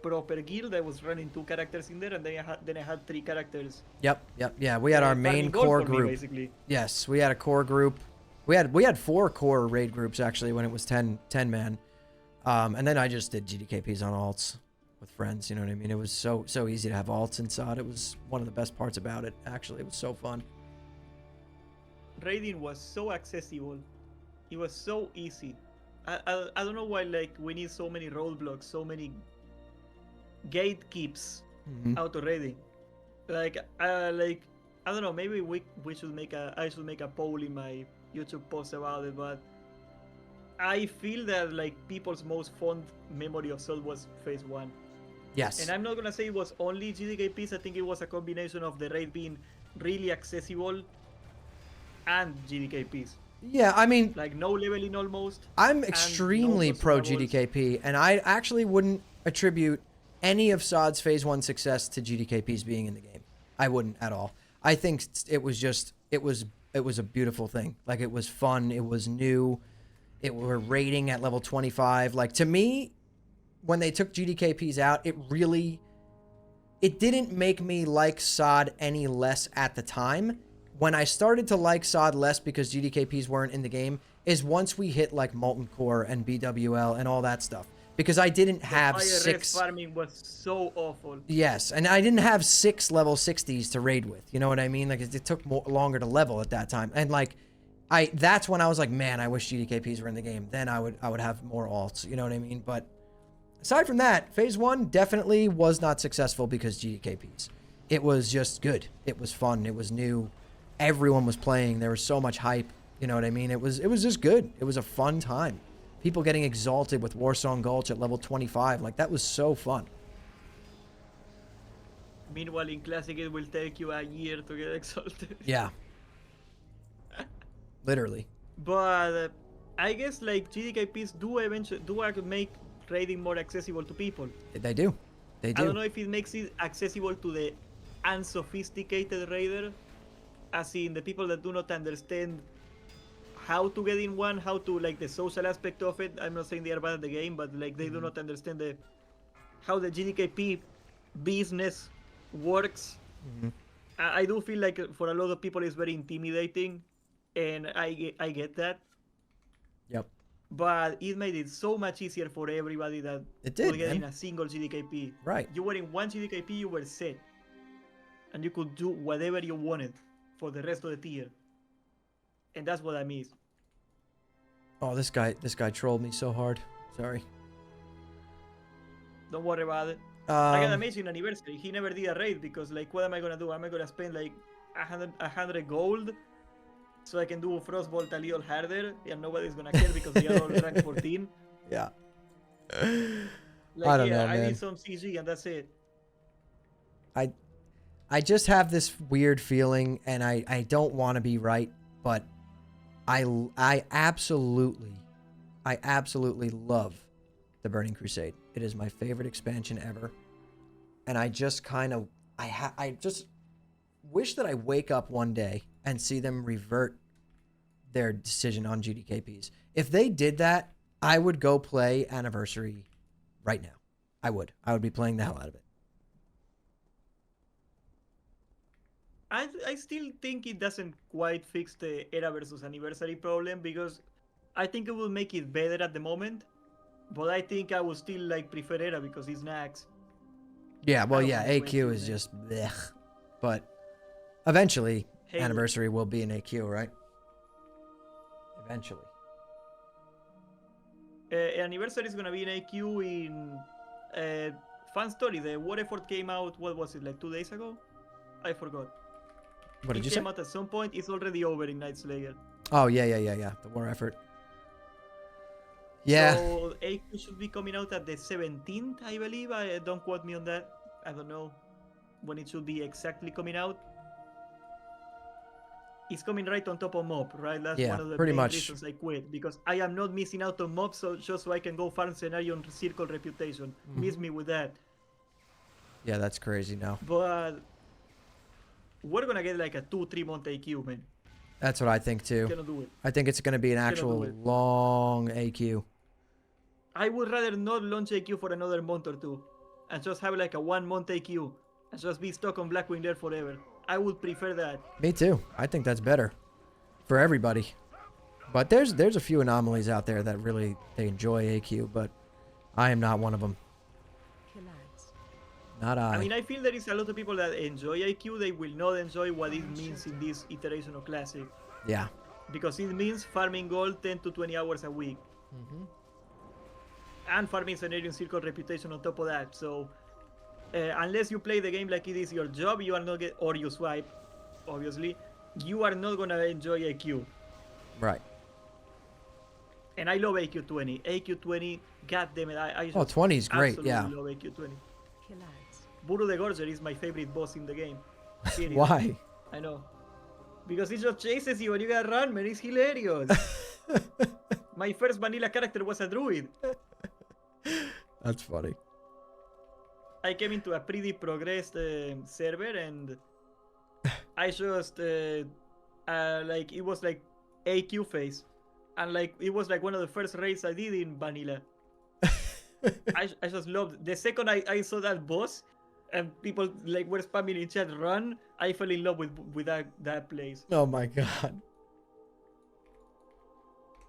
proper guild. I was running 2 characters in there, and then I had 3 characters. Yep. Yeah, we had our main farming gold core for me, group. basically. Yes, we had a core group. We had 4 core raid groups actually when it was 10 man. And then I just did GDKPs on alts with friends, you know what I mean? It was so easy to have alts in SOD. It was one of the best parts about it, actually. It was so fun. Raiding was so accessible. It was so easy. I don't know why, like, we need so many roadblocks, so many gatekeeps out of raiding. Like, I don't know, maybe I should make a poll in my YouTube post about it, but I feel that like people's most fond memory of SOD was phase 1. Yes. And I'm not gonna say it was only GDKPs. I think it was a combination of the raid being really accessible and GDKPs. Yeah, I mean, like no leveling almost. I'm extremely pro GDKP, and I actually wouldn't attribute any of SOD's phase 1 success to GDKPs being in the game. I wouldn't at all. I think it was a beautiful thing. Like, it was fun, it was new. We're raiding at level 25. Like, to me, when they took GDKPs out, it didn't make me like SOD any less at the time. When I started to like SOD less because GDKPs weren't in the game is once we hit like Molten Core and BWL and all that stuff. Because I didn't have IRS 6... farming was so awful. Yes, and I didn't have 6 level 60s to raid with. You know what I mean? Like, it took longer to level at that time. And like, that's when I was like, man, I wish GDKPs were in the game. Then I would have more alts. You know what I mean? But aside from that, phase 1 definitely was not successful because GDKPs. It was just good. It was fun. It was new. Everyone was playing. There was so much hype. You know what I mean? It was just good. It was a fun time. People getting exalted with Warsong Gulch at level 25. Like, that was so fun. Meanwhile, in Classic, it will take you a year to get exalted. Yeah. Literally. But I guess like GDKPs do eventually make raiding more accessible to people. They do. They do. I don't know if it makes it accessible to the unsophisticated raider, as in the people that do not understand how to get in one, how to like the social aspect of it. I'm not saying they are bad at the game, but like they do not understand how the GDKP business works. I do feel like for a lot of people it's very intimidating, and I get that. Yep. But it made it so much easier for everybody that It did, could get man. in a single GDKP. Right. You were in one GDKP, you were set, and you could do whatever you wanted for the rest of the tier. And that's what I miss. Oh, this guy trolled me so hard. Sorry. Don't worry about it. I got amazing anniversary. He never did a raid because, like, what am I gonna do? Am I gonna spend like 100 gold so I can do Frostbolt a little harder and nobody's gonna care because we are all rank 14? Yeah. Like, I don't know, I man. need some CG and that's it. I just have this weird feeling, and I don't want to be right, but I absolutely love the Burning Crusade. It is my favorite expansion ever. And I just kind of, I just wish that I wake up one day and see them revert their decision on GDKPs. If they did that, I would go play Anniversary right now. I would be playing the hell out of it. I still think it doesn't quite fix the Era versus Anniversary problem, because I think it will make it better at the moment. But I think I would still like prefer Era because it's Nax. Yeah, well, don't yeah, wanna AQ wait is till just blech. But eventually, Hey, Anniversary will be an AQ, right? Eventually. Anniversary is gonna be an AQ in fun story. The War Effort came out. What was it, like 2 days ago? I forgot. What did It you say? came out at some point. It's already over in Night Slayer. Oh, yeah. The war effort. Yeah. So AQ should be coming out at the 17th, I believe. Don't quote me on that. I don't know when it should be exactly coming out. It's coming right on top of Mob, right? That's Yeah, one of the pretty main much. reasons I quit, because I am not missing out on Mob, so just so I can go farm scenario on Circle Reputation. Miss me with that. Yeah, that's crazy now. But we're gonna get like a 2-3 month AQ, man. That's what I think too. Cannot do it. I think it's going to be an do actual it. long AQ. I would rather not launch AQ for another month or two, and just have like a 1 month AQ, and just be stuck on Blackwing there forever. I would prefer that. Me too. I think that's better for everybody. But there's a few anomalies out there that really they enjoy AQ, but I am not one of them. Not I. I mean, I feel there is a lot of people that enjoy AQ. They will not enjoy what it means in this iteration of Classic, Yeah. because it means farming gold 10 to 20 hours a week, and farming scenario and Circle Reputation on top of that. So unless you play the game like it is your job, you are not or you swipe, obviously, you are not gonna enjoy AQ. Right. And I love AQ20. AQ20, god damn it, I Oh, just 20 is great, absolutely yeah. love AQ20. Buru the Gorger is my favorite boss in the game. Seriously. Why? I know. Because he just chases you and you gotta run, man. It's hilarious. My first vanilla character was a druid. That's funny. I came into a pretty progressed server, and I just like it was like AQ phase, and like it was like one of the first raids I did in vanilla. I just loved the second I saw that boss, and people like were spamming in chat run. I fell in love with that place. Oh my god.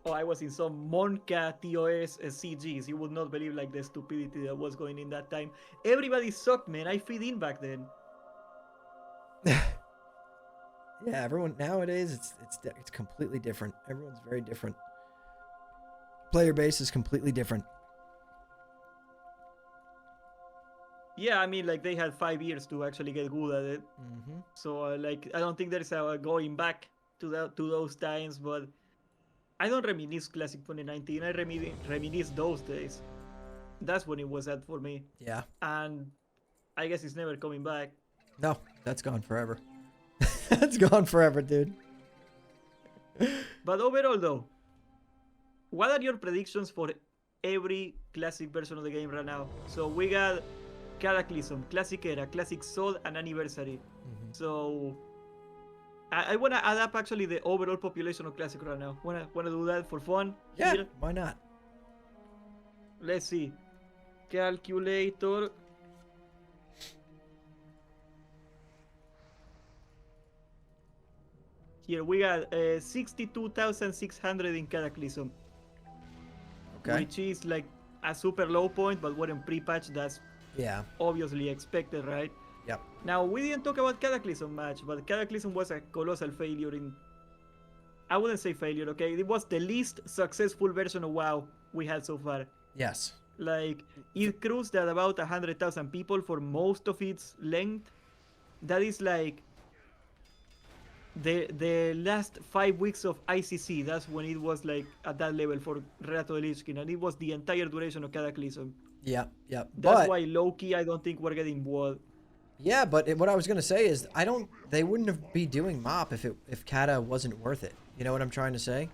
Oh, I was in some Monka TOS CGs. You would not believe like the stupidity that was going in that time. Everybody sucked, man. I fit in back then. Yeah, everyone nowadays it's completely different. Everyone's very different. Player base is completely different. Yeah, I mean, like they had 5 years to actually get good at it. So like I don't think there's a going back to those times, but I don't reminisce Classic 2019. I reminisce those days. That's when it was at for me. Yeah. And I guess it's never coming back. No, that's gone forever. That's gone forever, dude. But overall, though, what are your predictions for every classic version of the game right now? So we got Cataclysm, Classic Era, Classic Soul, and Anniversary. So I want to add up actually the overall population of Classic right now. Wanna do that for fun? Yeah, Here? why not? Let's see. Calculator. Here we got 62,600 in Cataclysm. Okay. Which is like a super low point, but when in pre-patch, that's Yeah. obviously expected, right? Yep. Now, we didn't talk about Cataclysm much, but Cataclysm was a colossal failure in... I wouldn't say failure, okay? It was the least successful version of WoW we had so far. Yes. Like, it cruised at about 100,000 people for most of its length. That is like... The last 5 weeks of ICC, that's when it was like at that level for Renato de Lich King, and it was the entire duration of Cataclysm. Yep. Yep. That's why low-key I don't think we're getting WoD. Yeah, but what I was gonna say is they wouldn't have be doing MOP if Kata wasn't worth it. You know what I'm trying to say?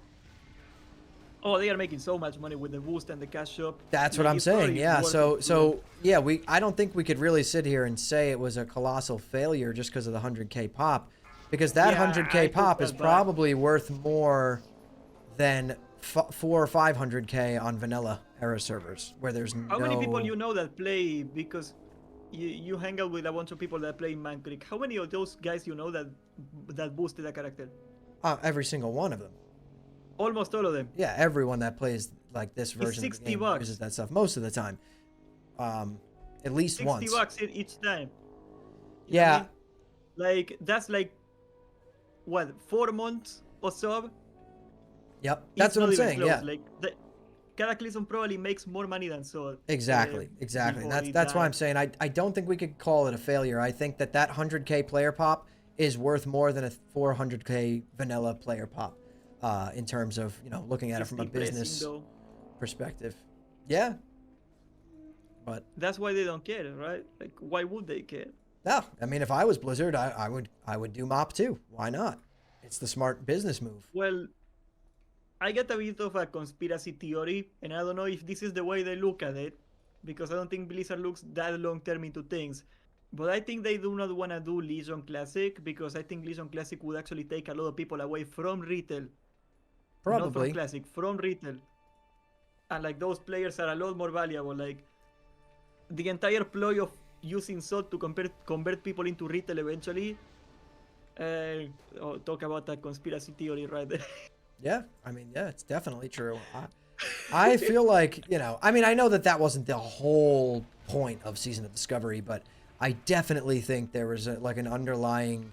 Oh, they are making so much money with the boost and the cash shop. That's what Like, I'm it's saying. probably Yeah. worth So it to so them. yeah, I don't think we could really sit here and say it was a colossal failure just because of the 100K pop, because that Yeah, 100K I feel pop is bad, but probably worth more than 4 or 500K on vanilla era servers where there's how many people no. you know that play because you hang out with a bunch of people that play Man Creek? How many of those guys you know that boosted a character? Every single one of them. Almost all of them. Yeah, everyone that plays like this It's version of the 60 game uses bucks. that stuff most of the time. At least 60 once. bucks each time. You know what I Yeah. mean? Like that's like what 4 months or so. Yep. That's It's what not I'm even saying. close. Yeah. Like the Cataclysm probably makes more money than Sword. Exactly. Exactly. Before That's why I'm died. saying I don't think we could call it a failure. I think that 100K player pop is worth more than a 400K vanilla player pop, in terms of looking at it It's from a depressing business though. perspective. Yeah. But That's why they don't care, right? Like why would they care? no, I mean, if I was Blizzard, I would do mop too. Why not? It's the smart business move. Well, I get a bit of a conspiracy theory, and I don't know if this is the way they look at it, because I don't think Blizzard looks that long term into things. But I think they do not want to do Legion Classic because I think Legion Classic would actually take a lot of people away from retail, not from Probably. Classic, from retail. And like those players are a lot more valuable. Like the entire ploy of using SOT to convert people into retail eventually. Talk about that conspiracy theory right there. Yeah, I mean, yeah, it's definitely true. I feel like, I mean, I know that wasn't the whole point of Season of Discovery, but I definitely think there was like an underlying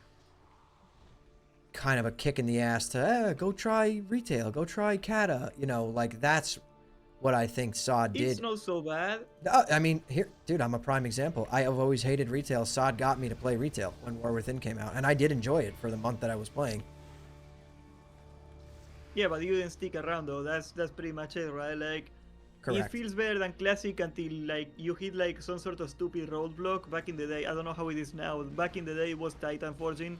kind of a kick in the ass to go try retail, go try Kata, like that's what I think Sod did. It's not so bad. I mean, here, dude, I'm a prime example. I have always hated retail. Sod got me to play retail when War Within came out, and I did enjoy it for the month that I was playing. Yeah, but you didn't stick around though. That's pretty much it, right? Like, Correct. it feels better than Classic until like you hit like some sort of stupid roadblock. Back in the day, I don't know how it is now. Back in the day, it was Titan forging.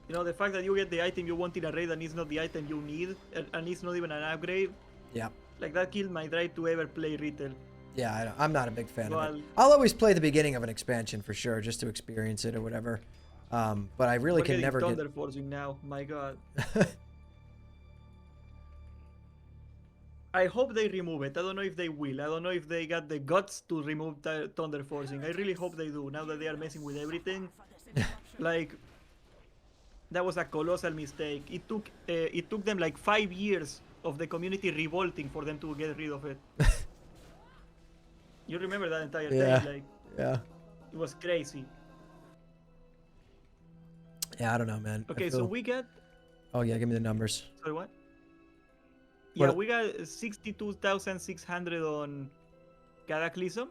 The fact that you get the item you want in a raid and it's not the item you need, and it's not even an upgrade. Yeah. Like that killed my drive to ever play retail. Yeah, I'm not a big fan of Well, it. I'll always play the beginning of an expansion for sure, just to experience it or whatever. But I really we're can getting never Thunder forging now. My God. I hope they remove it. I don't know if they will. I don't know if they got the guts to remove Thunder Forging. I really hope they do, now that they are messing with everything. Like, that was a colossal mistake. It took them like 5 years of the community revolting for them to get rid of it. You remember that entire Yeah. thing? Like, Yeah. it was crazy. Yeah, I don't know, man. Okay, so we got... Oh, yeah, give me the numbers. Sorry, what? Yeah, What- we got 62,600 on Cataclysm.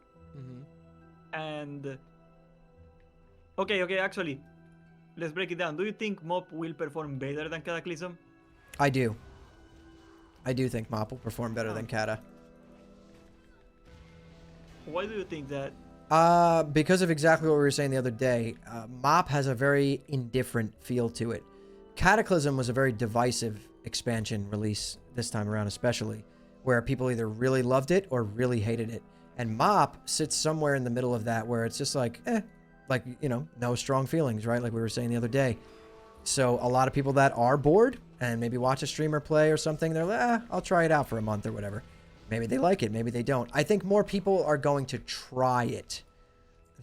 And... Okay, actually, let's break it down. Do you think Mob will perform better than Cataclysm? I do. I do think Mop will perform better than Kata. Why do you think that? Because of exactly what we were saying the other day. Mop has a very indifferent feel to it. Cataclysm was a very divisive expansion release this time around, especially, where people either really loved it or really hated it. And Mop sits somewhere in the middle of that, where it's just like, like, no strong feelings, right? Like we were saying the other day. So a lot of people that are bored and maybe watch a streamer play or something, they're like, I'll try it out for a month or whatever. Maybe they like it, maybe they don't. I think more people are going to try it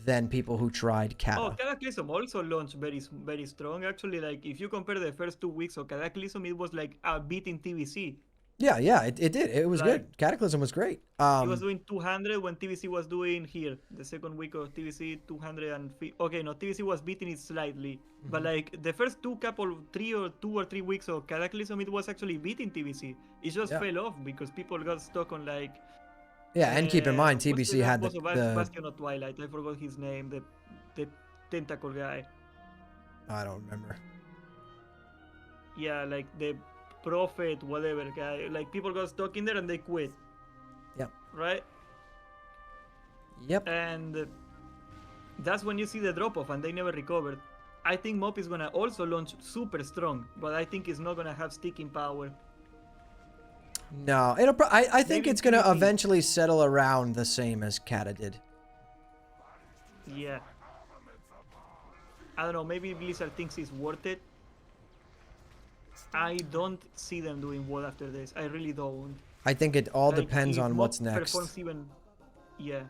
than people who tried Kata. Oh, Cataclysm also launched very strong. Actually, like if you compare the first 2 weeks of Cataclysm, it was like a beat in TVC. Yeah, it did. It was Like, good. Cataclysm was great. It was doing 200 when TVC was doing here. The second week of TVC, 250. Okay, no, TVC was beating it slightly. But like the first 2 or 3 weeks of Cataclysm, it was actually beating TVC. It just fell off because people got stuck on like... Yeah, and keep in mind, what's TBC the had boss of the Bastion of Twilight. I forgot his name. The tentacle guy. I don't remember. Yeah, like the prophet, whatever guy. Like people got stuck in there and they quit. Yep. Right? Yep. And that's when you see the drop off and they never recovered. I think Mop is gonna also launch super strong, but I think it's not gonna have sticking power. No, I think Maybe it's gonna PvP. eventually settle around the same as Kata did. Yeah. I don't know, maybe Blizzard thinks it's worth it. I don't see them doing well after this. I really don't. I think it all Like, depends if on mob what's next. performs even... Yeah.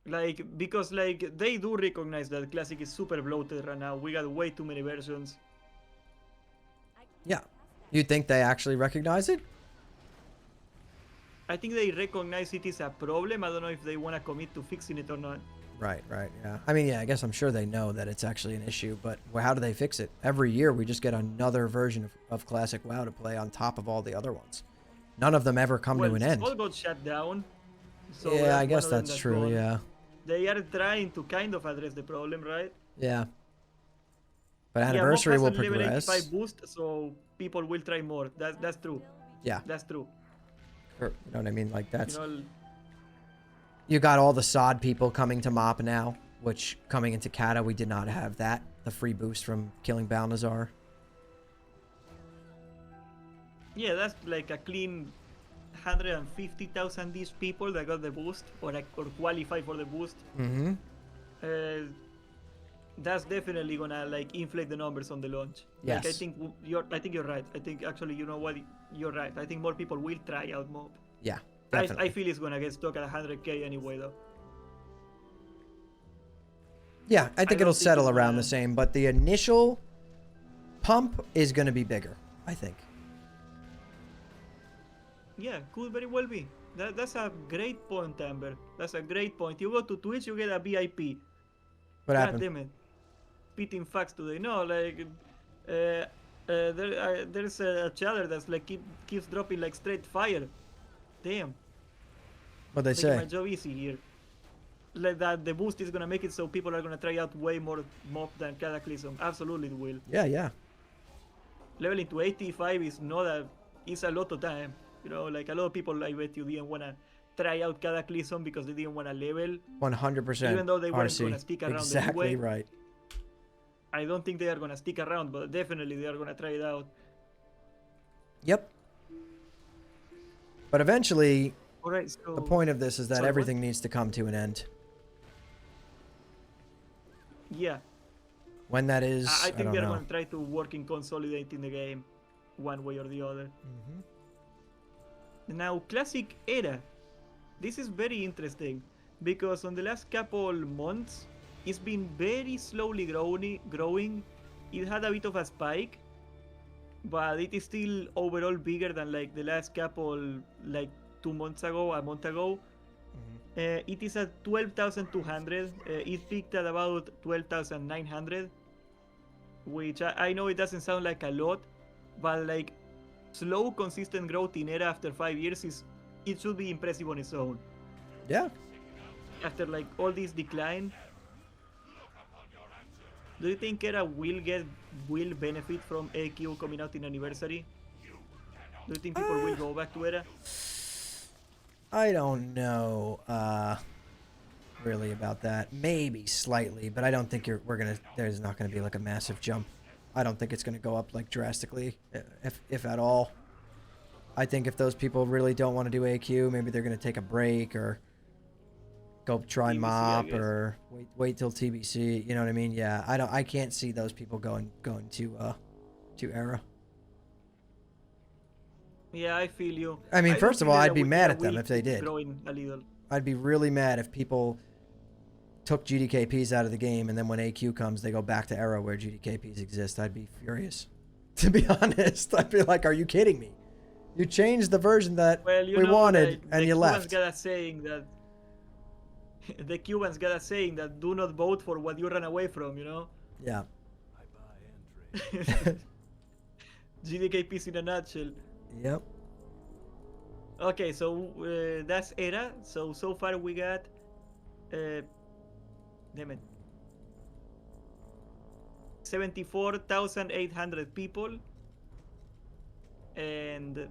Like, because, like, they do recognize that Classic is super bloated right now. We got way too many versions. Yeah. You think they actually recognize it? I think they recognize it is a problem. I don't know if they want to commit to fixing it or not. Right, yeah. I mean, yeah, I guess I'm sure they know that it's actually an issue, but how do they fix it? Every year we just get another version of Classic WoW to play on top of all the other ones. None of them ever come to an end. All got shut down. So yeah, I guess one of them that's true, gone. yeah. They are trying to kind of address the problem, right? Yeah. But Anniversary will progress. Level 85 boost, so people will try more. That's true. Yeah. That's true. You know what I mean? Like, that's... You know, you got all the sod people coming to MoP now, which coming into Kata, we did not have that. The free boost from killing Balnazar. yeah, that's like a clean 150,000 these people that got the boost or qualify for the boost. Mm-hmm. That's definitely gonna like inflate the numbers on the launch. Yes. Like, I think you're right. I think actually, you know what? You're right. I think more people will try out MoB. Yeah, definitely. I feel it's gonna get stuck at 100k anyway, though. Yeah, I think it'll settle around the same, but the initial pump is going to be bigger, I think. Yeah, could very well be. That's a great point, Amber. That's a great point. You go to Twitch, you get a VIP. What God happened? damn it. Spitting facts today. No, like, there's a chatter that's like keeps dropping like straight fire. Damn. What'd they Making say? my job easy here. Like that, the boost is gonna make it so people are gonna try out way more MoB than Cataclysm. Absolutely, it will. Yeah. Leveling to 85 is not a, it's a lot of time. You know, like a lot of people, I bet you didn't wanna try out Cataclysm because they didn't wanna level. 100%. Even though they weren't RC. gonna stick around Exactly anyway. right. I don't think they are gonna stick around, but definitely they are gonna try it out. Yep. But eventually, All right, so the point of this is that sorry, everything needs to come to an end. Yeah. When that is, I I think don't they're know. gonna try to work in consolidating the game, one way or the other. Now, Classic Era. This is very interesting because on the last couple months, it's been very slowly growing. It had a bit of a spike, but it is still overall bigger than like the last couple, like 2 months ago, a month ago. It is at 12,200. It peaked at about 12,900, which I know it doesn't sound like a lot, but like slow, consistent growth in Era after 5 years it should be impressive on its own. Yeah. After like all this decline, do you think Era will benefit from AQ coming out in Anniversary? Do you think people will go back to Era? I don't know really about that. Maybe slightly, but I don't think there's not gonna be like a massive jump. I don't think it's gonna go up like drastically, if at all. I think if those people really don't want to do AQ, maybe they're gonna take a break or go try TBC, MoP or wait till TBC. You know what I mean? Yeah, I can't see those people going to Era. Yeah, I feel you. I mean, don't first of think all, that I'd be mad at them will if they keep did. growing a little. I'd be really mad if people took GDKPs out of the game and then when AQ comes, they go back to Era where GDKPs exist. I'd be furious. To be honest, I'd be like, are you kidding me? You changed the version that we wanted and you left. The Cubans got a saying that do not vote for what you ran away from, you know? Yeah. GDKPs in a nutshell. Yep. Okay, so that's Era. So far we got... damn it. 74,800 people. And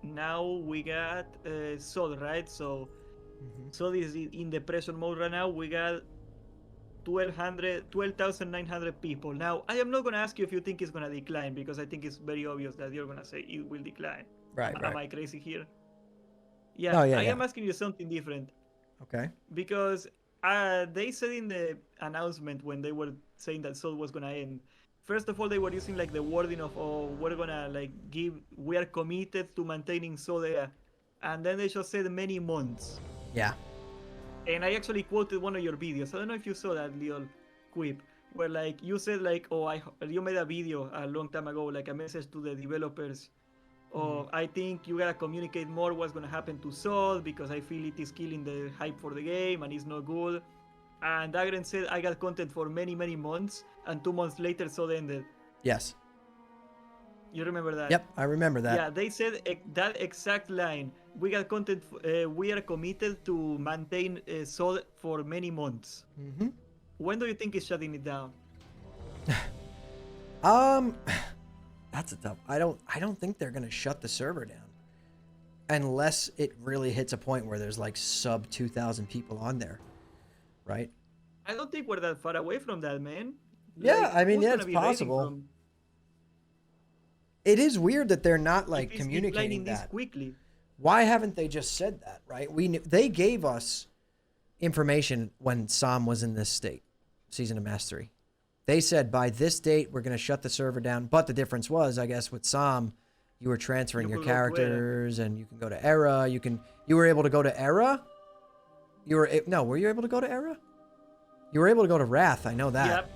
now we got Sod, right? So Sod is in depression mode right now. We got 12,900 people. Now, I am not going to ask you if you think it's going to decline, because I think it's very obvious that you're going to say it will decline. Right. Am I crazy here? Yeah, Oh, yeah, I yeah. am asking you something different. Okay. Because they said in the announcement when they were saying that Soul was going to end, first of all, they were using like the wording of, oh, we're going to like we are committed to maintaining Soul Era. And then they just said many months. Yeah. And I actually quoted one of your videos. I don't know if you saw that little quip where like you said like, oh, you made a video a long time ago, like a message to the developers. Oh, I think you gotta communicate more what's gonna happen to Soul, because I feel it is killing the hype for the game and it's not good. And Dagren said I got content for many months, and 2 months later Soul ended. Yes. You remember that? Yep, I remember that. Yeah, they said that exact line. We got content. We are committed to maintain Soul for many months. Mm-hmm. When do you think it's shutting it down? That's a tough. I don't think they're gonna shut the server down unless it really hits a point where there's like sub 2,000 people on there, right? I don't think we're that far away from that, man. Yeah, Like, I mean, who's yeah, gonna it's be raiding possible. from- It is weird that they're not like if it's communicating declining this that. quickly. Why haven't they just said that, right? They gave us information when Sam was in this state, Season of Mastery. They said by this date we're going to shut the server down, but the difference was, I guess, with Sam, you were transferring your characters and you can go to Era. You were able to go to Era. Were you able to go to Era? You were able to go to Wrath. I know that. Yep.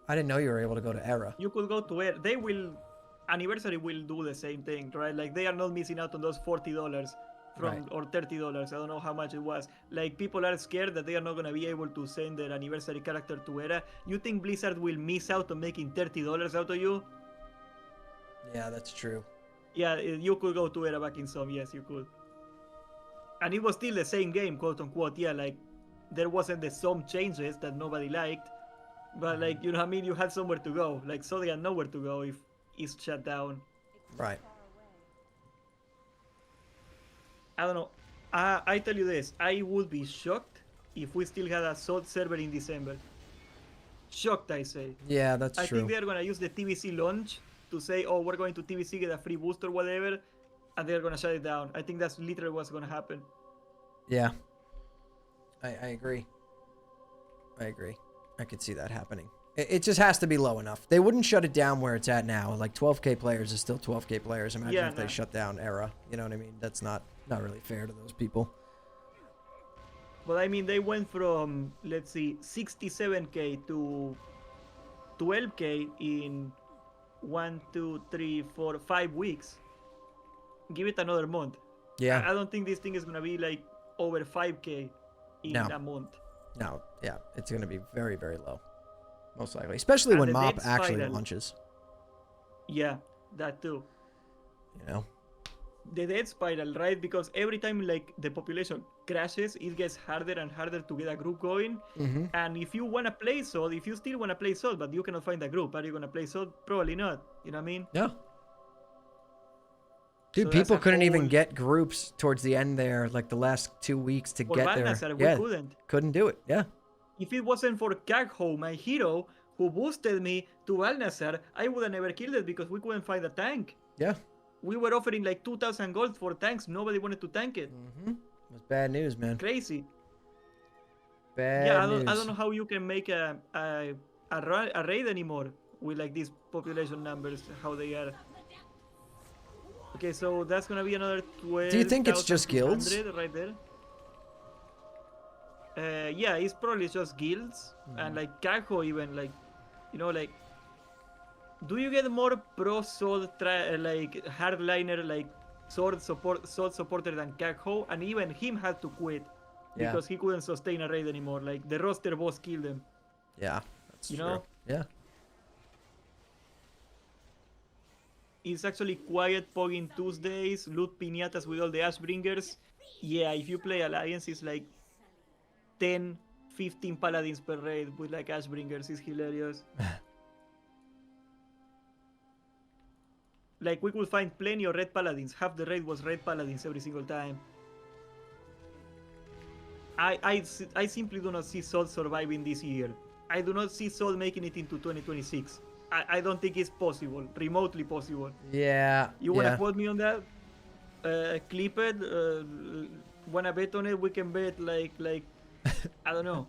I didn't know you were able to go to Era. You could go to it. They will. Anniversary will do the same thing, right? Like they are not missing out on those $40 from or $30. I don't know how much it was. Like people are scared that they are not gonna be able to send their anniversary character to Era. You think Blizzard will miss out on making $30 out of you? Yeah, that's true. Yeah, you could go to Era back in some. Yes, you could. And it was still the same game, quote unquote. Yeah, like there wasn't the some changes that nobody liked. But like, you know what I mean? You had somewhere to go. Like, so they had nowhere to go if it's shut down. Right. I don't know. I tell you this. I would be shocked if we still had a Salt server in December. Shocked, I say. Yeah, that's I true. think they're going to use the TBC launch to say, oh, we're going to TBC, get a free boost or whatever, and they're going to shut it down. I think that's literally what's going to happen. Yeah. I agree. I could see that happening. It just has to be low enough. They wouldn't shut it down where it's at now. Like 12K players is still 12K players. Imagine if they shut down Era. You know what I mean? That's not really fair to those people. But I mean, they went from, let's see, 67K to 12K in 5 weeks. Give it another month. Yeah. I don't think this thing is going to be like over 5K in a month. No, yeah. It's going to be very, very low. Most likely. Especially when MOP actually launches. Yeah, that too. You know? The death spiral, right? Because every time like the population crashes, it gets harder and harder to get a group going. Mm-hmm. And if you want to play Soul, if you still want to play Soul, but you cannot find a group, are you going to play Soul? Probably not. You know what I mean? Yeah. Dude, so people couldn't even get groups towards the end there, like the last 2 weeks to get there. Yeah, couldn't do it. Yeah. If it wasn't for Kagho, my hero, who boosted me to Balnazar, I would have never killed it because we couldn't find a tank. Yeah. We were offering like 2,000 gold for tanks. Nobody wanted to tank it. Mm-hmm. It was bad news, man. Crazy. Bad news. I don't know how you can make a raid anymore with like these population numbers, how they are. Okay, so that's gonna be another 12. Do you think it's just guilds? Right there. Yeah, it's probably just guilds and like Kagho even like, you know, like. Do you get more pro sword like hardliner like sword supporter than Kagho? And even him had to quit because he couldn't sustain a raid anymore. Like the roster boss killed him. Yeah, that's true. Know? Yeah. It's actually quiet pogging Tuesdays, loot piñatas with all the Ashbringers. Yeah, if you play Alliance, it's like 10, 15 paladins per raid with like Ashbringers. It's hilarious. Like, we could find plenty of red paladins. Half the raid was red paladins every single time. I simply do not see Soul surviving this year. I do not see Soul making it into 2026. I don't think it's possible, remotely possible. Yeah, You wanna yeah. quote me on that? Clip it. Wanna bet on it? We can bet like I don't know.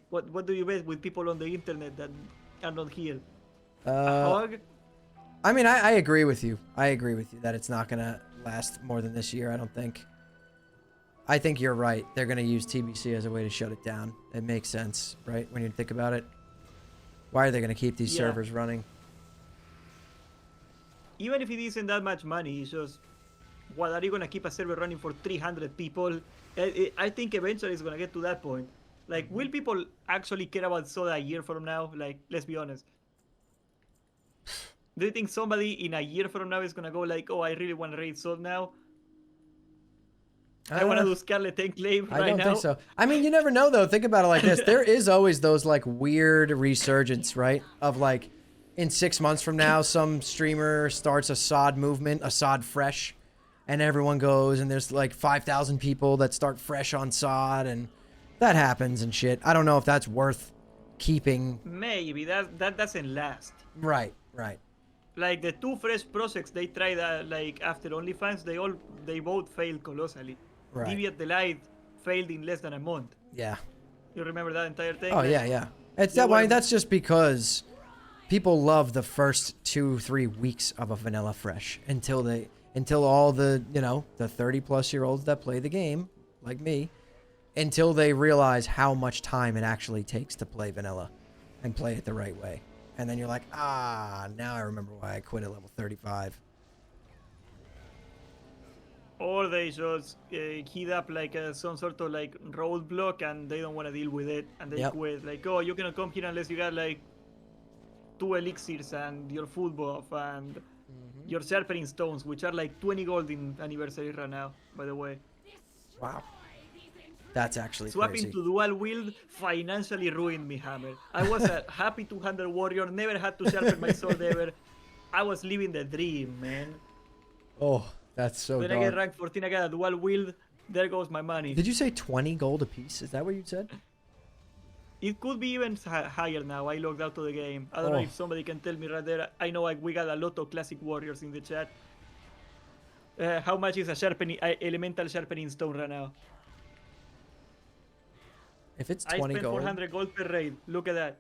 What do you bet with people on the internet that are not here? A Uh, hug? I mean, I agree with you. I agree with you that it's not gonna last more than this year. I don't think. I think you're right. They're gonna use TBC as a way to shut it down. It makes sense, right? When you think about it. Why are they gonna keep these Yeah. servers running? Even if it isn't that much money, it's just what are you gonna keep a server running for 300 people? I think eventually it's gonna get to that point. Like, will people actually care about Soda a year from now? Like, let's be honest. Do you think somebody in a year from now is gonna go like, "Oh, I really want to raid Soul now. I want to do Scarlet Enclave I right don't now"? think so. I mean, you never know though. Think about it like this: there is always those like weird resurgence, right? Of like, in 6 months from now, some streamer starts a SOD movement, a SOD fresh, and everyone goes, and there's like 5,000 people that start fresh on SOD, and that happens and shit. I don't know if that's worth keeping. Maybe that doesn't last. Right, right. Like the two fresh projects they tried like after OnlyFans, they both failed colossally. Right. Deviate the Light failed in less than a month. Yeah. You remember that entire thing? Oh Like, yeah, yeah. It's they that way. were- That's just because people love the first 2-3 weeks of a vanilla fresh until all the the 30+ year olds that play the game like me, until they realize how much time it actually takes to play vanilla and play it the right way. And then you're like, now I remember why I quit at level 35. Or they just heat up like some sort of like roadblock and they don't want to deal with it and they Yep. quit. Like, oh, you cannot come here unless you got like 2 elixirs and your food buff and your sharpening stones, which are like 20 gold in anniversary right now, by the way. Wow. That's actually Swapping crazy. to dual wield financially ruined me, Hammer. I was a happy 200 warrior, never had to sharpen my sword ever. I was living the dream, man. Oh, that's so Then I get dark. rank 14, I got a dual wield. There goes my money. Did you say 20 gold apiece? Is that what you said? It could be even higher now. I logged out of the game. I don't know Oh. if somebody can tell me right there. I know we got a lot of classic warriors in the chat. How much is a sharpening, elemental sharpening stone right now? If it's I 20 spent gold. 400 gold per raid. Look at that.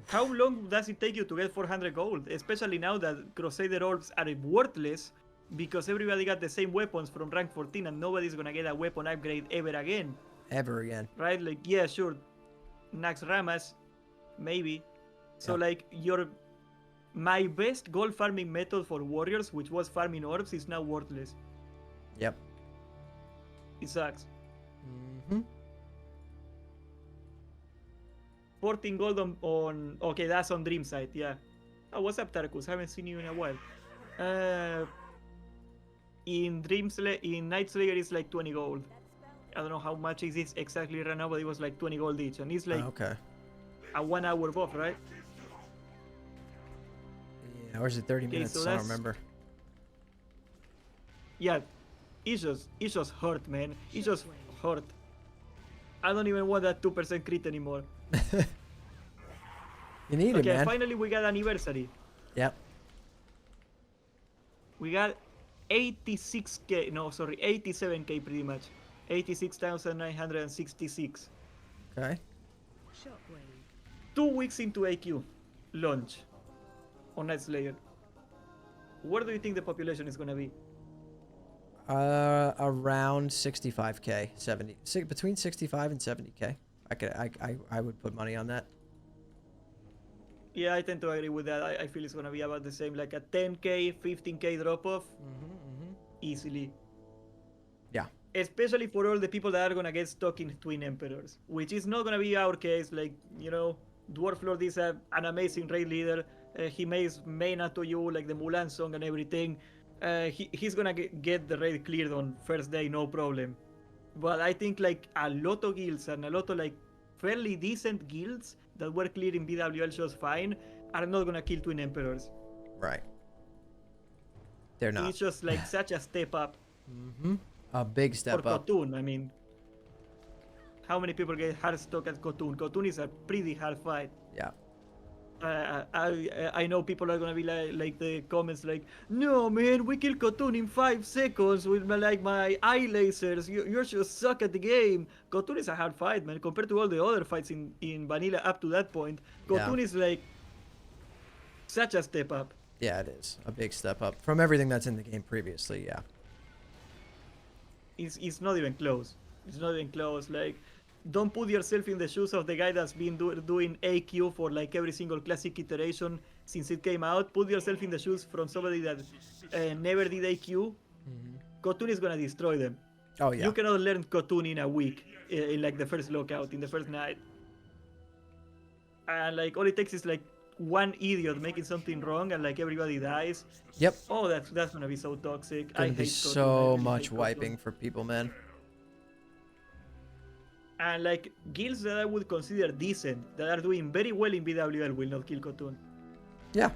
How long does it take you to get 400 gold? Especially now that Crusader orbs are worthless because everybody got the same weapons from rank 14 and nobody's gonna get a weapon upgrade ever again. Ever again. Right? Like, yeah, sure. Nax Ramas, maybe. So, Yeah. like, my best gold farming method for warriors, which was farming orbs, is now worthless. Yep. It sucks. Mm-hmm. 14 gold on okay, that's on Dreamside, yeah. Oh, what's up, Tarkus? Haven't seen you in a while. In Night Slayer it's like 20 gold. I don't know how much is this exactly right now, but it was like 20 gold each, and it's like Okay. a 1 hour buff, right? Yeah, or is it 30 minutes? so I don't that's- remember. Yeah, it's just hurt, man. It's just hurt. I don't even want that 2% crit anymore. You need it, Okay, man. finally we got anniversary. Yep. We got 86k, no, sorry, 87k pretty much. 86,966. Okay. 2 weeks into AQ launch on Night Slayer. Where do you think the population is gonna be? Around 65k, 70, between 65 and 70k. I would put money on that. Yeah, I tend to agree with that. I feel it's gonna be about the same, like a 10k, 15k drop off easily. Yeah. Especially for all the people that are gonna get stuck in Twin Emperors, which is not gonna be our case. Like, Dwarf Lord is an amazing raid leader. He makes mana to you, like the Mulan song and everything. He's gonna get the raid cleared on first day, no problem. But I think like a lot of guilds and a lot of like fairly decent guilds that were clearing BWL just fine are not gonna kill Twin Emperors. Right. They're not. It's just like such a step up A big for step up. Khotun. I mean, how many people get hard stock at Khotun? Khotun is a pretty hard fight. Yeah. I know people are gonna be like the comments like, no man, we kill Khotun in 5 seconds with my eye lasers. You just suck at the game. Khotun is a hard fight, man, compared to all the other fights in vanilla up to that point. Yeah. Khotun is like such a step up. Yeah, it is a big step up from everything that's in the game previously. Yeah. It's not even close. It's not even close. Like, don't put yourself in the shoes of the guy that's been doing AQ for like every single classic iteration since it came out. Put yourself in the shoes from somebody that never did AQ. Khotun is gonna destroy them. Oh yeah. You cannot learn Khotun in a week, in like the first lockout, in the first night. And like all it takes is like one idiot making something wrong, and like everybody dies. Yep. Oh, that's gonna be so toxic. I Gonna hate be Khotun. so I really much hate Khotun. wiping for people, man. And like guilds that I would consider decent, that are doing very well in BWL, will not kill Khotun. Yeah.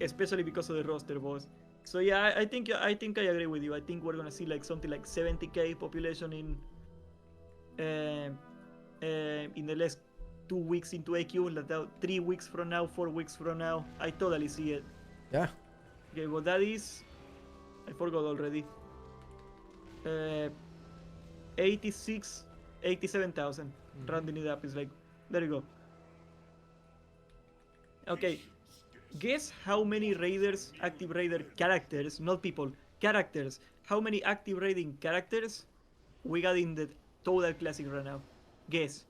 Especially because of the roster boss. So yeah, I think I agree with you. I think we're gonna see like something like 70k population in the last 2 weeks into AQ, like 3 weeks from now, 4 weeks from now. I totally see it. Yeah. Okay, well that is, I forgot already. 87,000. Rounding it up is like, there you go. Okay, guess how many raiders, active raider characters, not people, characters. How many active raiding characters we got in the total classic right now? Guess.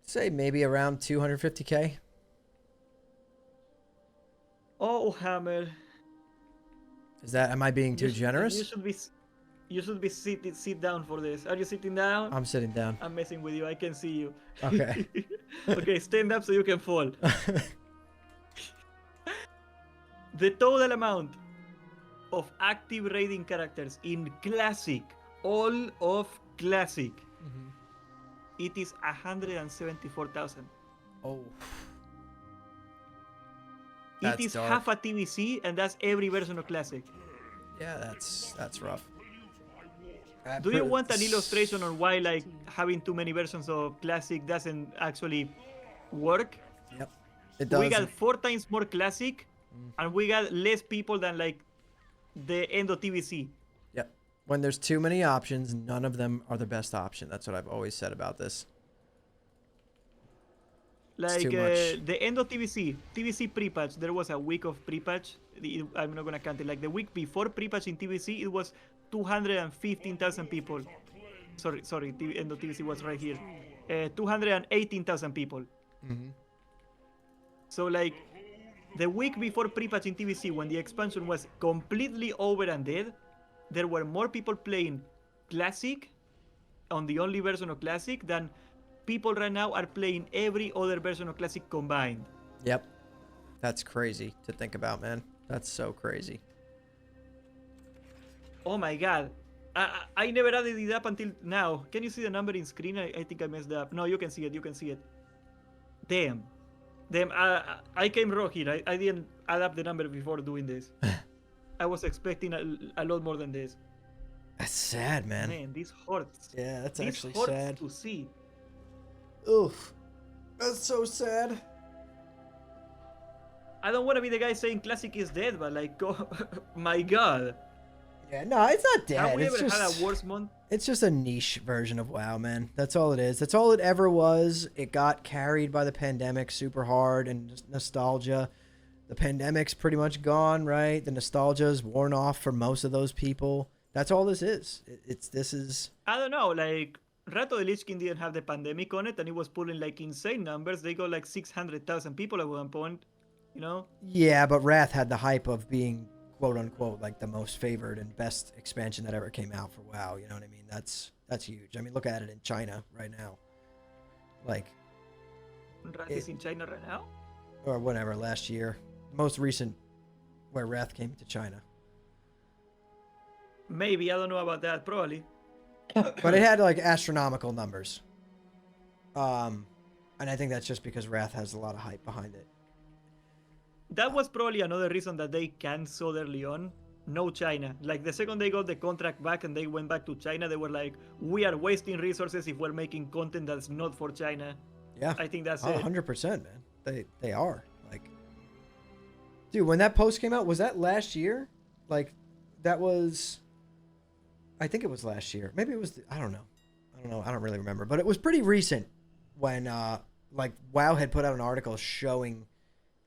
Say maybe around 250k. Oh, Hammer. Is that? Am I being too generous? You should be sit down for this. Are you sitting down? I'm sitting down. I'm messing with you. I can see you. Okay. Okay, stand up so you can fall. The total amount of active raiding characters in Classic, all of Classic, it is 174,000. Oh. It is dark. half a TVC, and that's every version of Classic. Yeah, that's rough. Do you want an illustration on why like having too many versions of Classic doesn't actually work? Yep. It does. We got 4 times more Classic, and we got less people than like the end of TVC. Yep. When there's too many options, none of them are the best option. That's what I've always said about this. Like too much. the end of TVC pre-patch, there was a week of pre-patch. I'm not gonna count it. Like the week before pre-patch in TVC, it was 215,000 people. Sorry, the end of TVC was right here. 218,000 people. So like the week before pre-patch in TVC, when the expansion was completely over and dead, there were more people playing Classic on the only version of Classic than people right now are playing every other version of Classic combined. Yep. That's crazy to think about, man. That's so crazy. Oh my god. I never added it up until now. Can you see the number in screen? I think I messed up. No, you can see it. You can see it. Damn. I came raw here. I didn't add up the number before doing this. I was expecting a lot more than this. That's sad, man. Man, this hurts. Yeah, that's This actually hurts sad. to see. Oof. That's so sad. I don't want to be the guy saying Classic is dead, but like, oh, my god. Yeah, no, it's not dead. Have we it's ever just, had a worse month? It's just a niche version of WoW, man. That's all it is. That's all it ever was. It got carried by the pandemic super hard and just nostalgia. The pandemic's pretty much gone, right? The nostalgia's worn off for most of those people. That's all this is. This is. I don't know, like, Rato the Lich King didn't have the pandemic on it, and it was pulling like insane numbers. They got like 600,000 people at one point, you know? Yeah, but Wrath had the hype of being quote unquote like the most favored and best expansion that ever came out for WoW. You know what I mean? That's huge. I mean, look at it in China right now. Like, Rat is in China right now? or whatever, last year. Most recent where Wrath came to China. Maybe, I don't know about that, probably. But it had like astronomical numbers. And I think that's just because Wrath has a lot of hype behind it. That was probably another reason that they canceled early on. no China. Like the second they got the contract back and they went back to China, they were like, we are wasting resources if we're making content that's not for China. Yeah. I think that's Oh, it. 100%, man. They are. Like, dude, when that post came out, was that last year? Like, that was, I think it was last year. Maybe it was, I don't know. I don't really remember. But it was pretty recent when, like, WoW had put out an article showing,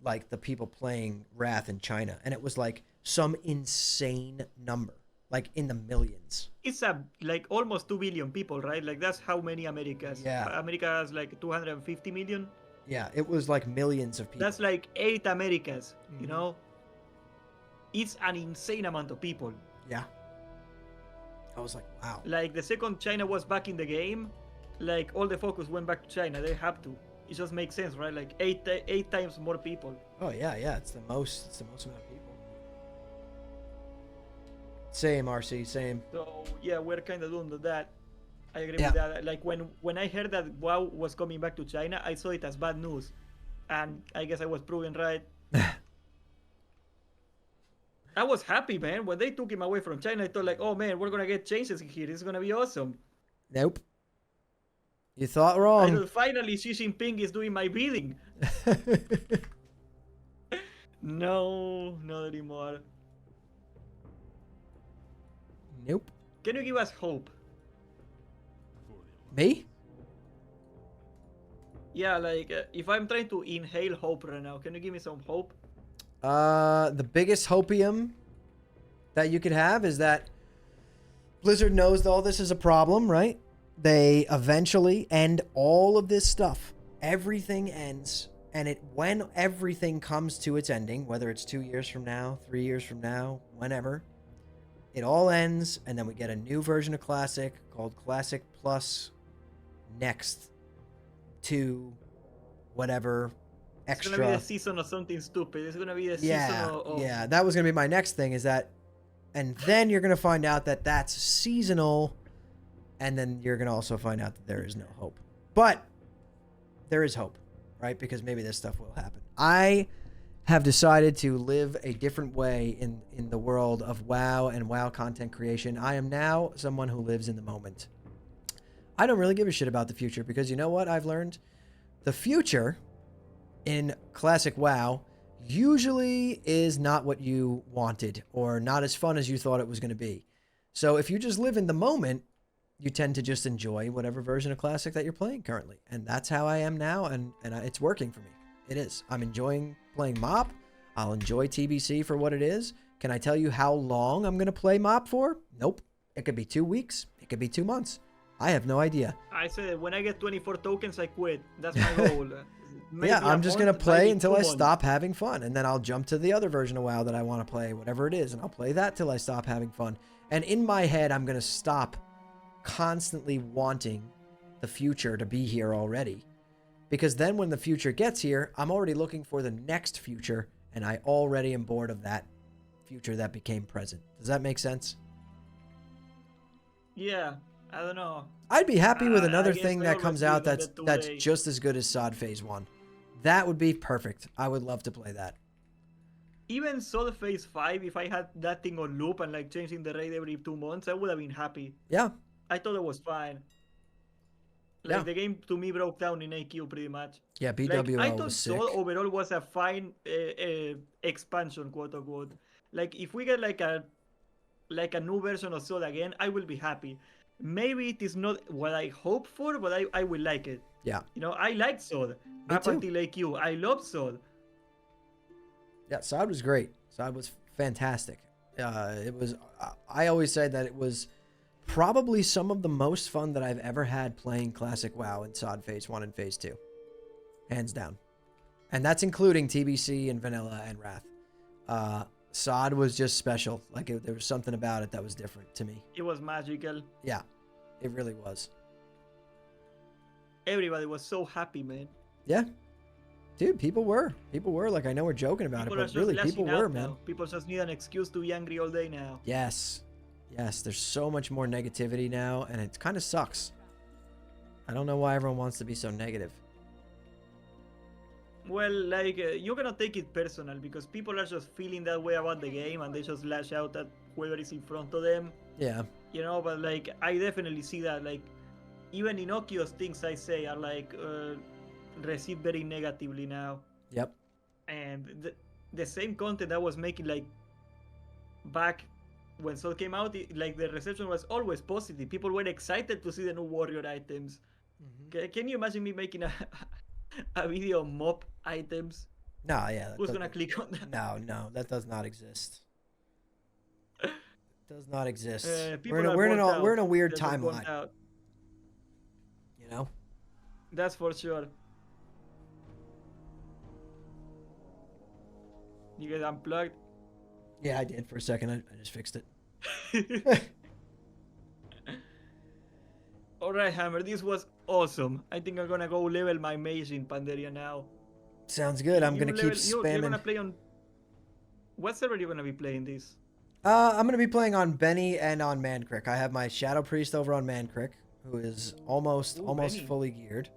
like, the people playing Wrath in China. And it was, like, some insane number. Like, in the millions. It's like almost 2 billion people, right? Like that's how many Americas. Yeah. America has like 250 million. Yeah, it was, like, millions of people. That's like 8 Americas, Mhm. you know? It's an insane amount of people. Yeah. I was like, wow. Like the second China was back in the game, like all the focus went back to China. They have to. It just makes sense, right? Like eight times more people. Oh yeah, yeah. It's the most amount of people. Same, RC, same. So yeah, we're kind of doing that. I agree Yeah. with that. Like when I heard that WoW was coming back to China, I saw it as bad news, and I guess I was proven right. I was happy, man. When they took him away from China, I thought like, oh man, we're gonna get changes here. It's gonna be awesome. Nope. You thought I wrong. thought finally Xi Jinping is doing my bidding. No, not anymore. Nope. Can you give us hope? Me? Yeah, like if I'm trying to inhale hope right now, can you give me some hope? The biggest hopium that you could have is that Blizzard knows that all this is a problem, right? They eventually end all of this stuff. Everything ends, and when everything comes to its ending, whether it's 2 years from now, 3 years from now, whenever, it all ends, and then we get a new version of Classic called Classic Plus Next to whatever extra. It's gonna be the season of something stupid. It's gonna be the season of... Yeah, that was gonna be my next thing, is that, and then you're gonna find out that that's seasonal, and then you're gonna also find out that there is no hope. But there is hope, right? Because maybe this stuff will happen. I have decided to live a different way in the world of WoW and WoW content creation. I am now someone who lives in the moment. I don't really give a shit about the future, because you know what I've learned? The future in classic WoW usually is not what you wanted, or not as fun as you thought it was going to be. So if you just live in the moment, you tend to just enjoy whatever version of classic that you're playing currently. And that's how I am now, and it's working for me. It is. I'm enjoying playing MoP. I'll enjoy TBC for what it is. Can I tell you how long I'm going to play MoP for? Nope. It could be 2 weeks. It could be 2 months. I have no idea. I said when I get 24 tokens, I quit. That's my goal. Yeah, I'm just going to play maybe until 2 I months. stop having fun. And then I'll jump to the other version of WoW that I want to play, whatever it is. And I'll play that till I stop having fun. And in my head, I'm going to stop constantly wanting the future to be here already. Because then when the future gets here, I'm already looking for the next future. And I already am bored of that future that became present. Does that make sense? Yeah, I don't know. I'd be happy with I another guess thing I that always comes feel out that that's too that's late. just as good as SOD Phase 1. That would be perfect. I would love to play that. Even Soul Phase 5, if I had that thing on loop and like changing the raid every 2 months, I would have been happy. Yeah. I thought it was fine. Like Yeah. the game to me broke down in AQ pretty much. Yeah, Like, BWL I thought was sick. Soul overall was a fine expansion, quote unquote. Like if we get like a new version of Soul again, I will be happy. Maybe it is not what I hope for, but I will like it. Yeah. You know, I liked Soul up too. until AQ. I love Soul. Yeah, SOD was great. SOD was fantastic. It was. I always say that it was probably some of the most fun that I've ever had playing Classic WoW in SOD Phase 1 and Phase 2. Hands down. And that's including TBC and Vanilla and Wrath. SOD was just special. Like, there was something about it that was different to me. It was magical. Yeah, it really was. Everybody was so happy, man. Yeah. Dude, people were. People were. Like, I know we're joking about People it, are but just really, lashing people out were, now. man. People just need an excuse to be angry all day now. Yes. Yes, there's so much more negativity now, and it kind of sucks. I don't know why everyone wants to be so negative. Well, like you cannot take it personal because people are just feeling that way about the game and they just lash out at whoever is in front of them. Yeah. You know, but like I definitely see that. Like even innocuous things I say are like received very negatively now. Yep. And the same content I was making like back when Soul came out, like the reception was always positive. People were excited to see the new warrior items. Can you imagine me making a a video of mob items? No, yeah. Who's gonna click on that? No, that does not exist. Does not exist. People are burnt out. We're in a weird They're just burnt timeline. out. You know? That's for sure. You get unplugged. Yeah, I did for a second. I just fixed it. Alright, Hammer, this was awesome. I think I'm gonna go level my mage in Pandaria now. Sounds good. I'm gonna keep spamming. You're gonna play on... What server are you gonna be playing this? I'm gonna be playing on Benny and on Mankrik. I have my Shadow Priest over on Mankrik, who is almost Benny. fully geared.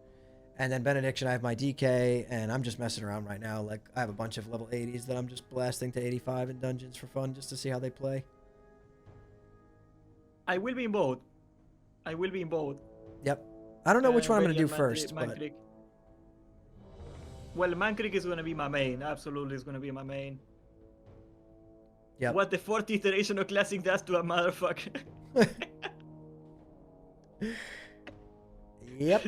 And then Benediction, I have my DK, and I'm just messing around right now. Like, I have a bunch of level 80s that I'm just blasting to 85 in dungeons for fun, just to see how they play. I will be in both. I will be in both. Yep. I don't know which one I'm Benny gonna do and first, but... Mankrik. Well, Mankrik is gonna be my main. Absolutely is gonna be my main. Yep. What the 4th iteration of Classic does to a motherfucker. Yep.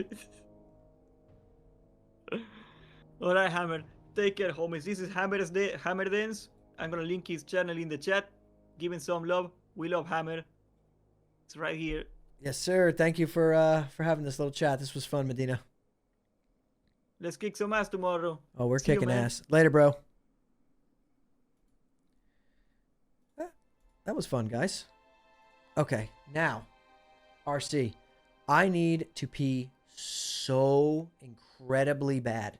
Alright, Hammer. Take care, homies. This is Hammer Dance. I'm gonna link his channel in the chat. Give him some love. We love Hammer. It's right here. Yes, sir. Thank you for having this little chat. This was fun, Medina. Let's kick some ass tomorrow. Oh, we're See you, kicking man. ass. Later, bro. That was fun, guys. Okay, now, RC, I need to pee so incredibly bad.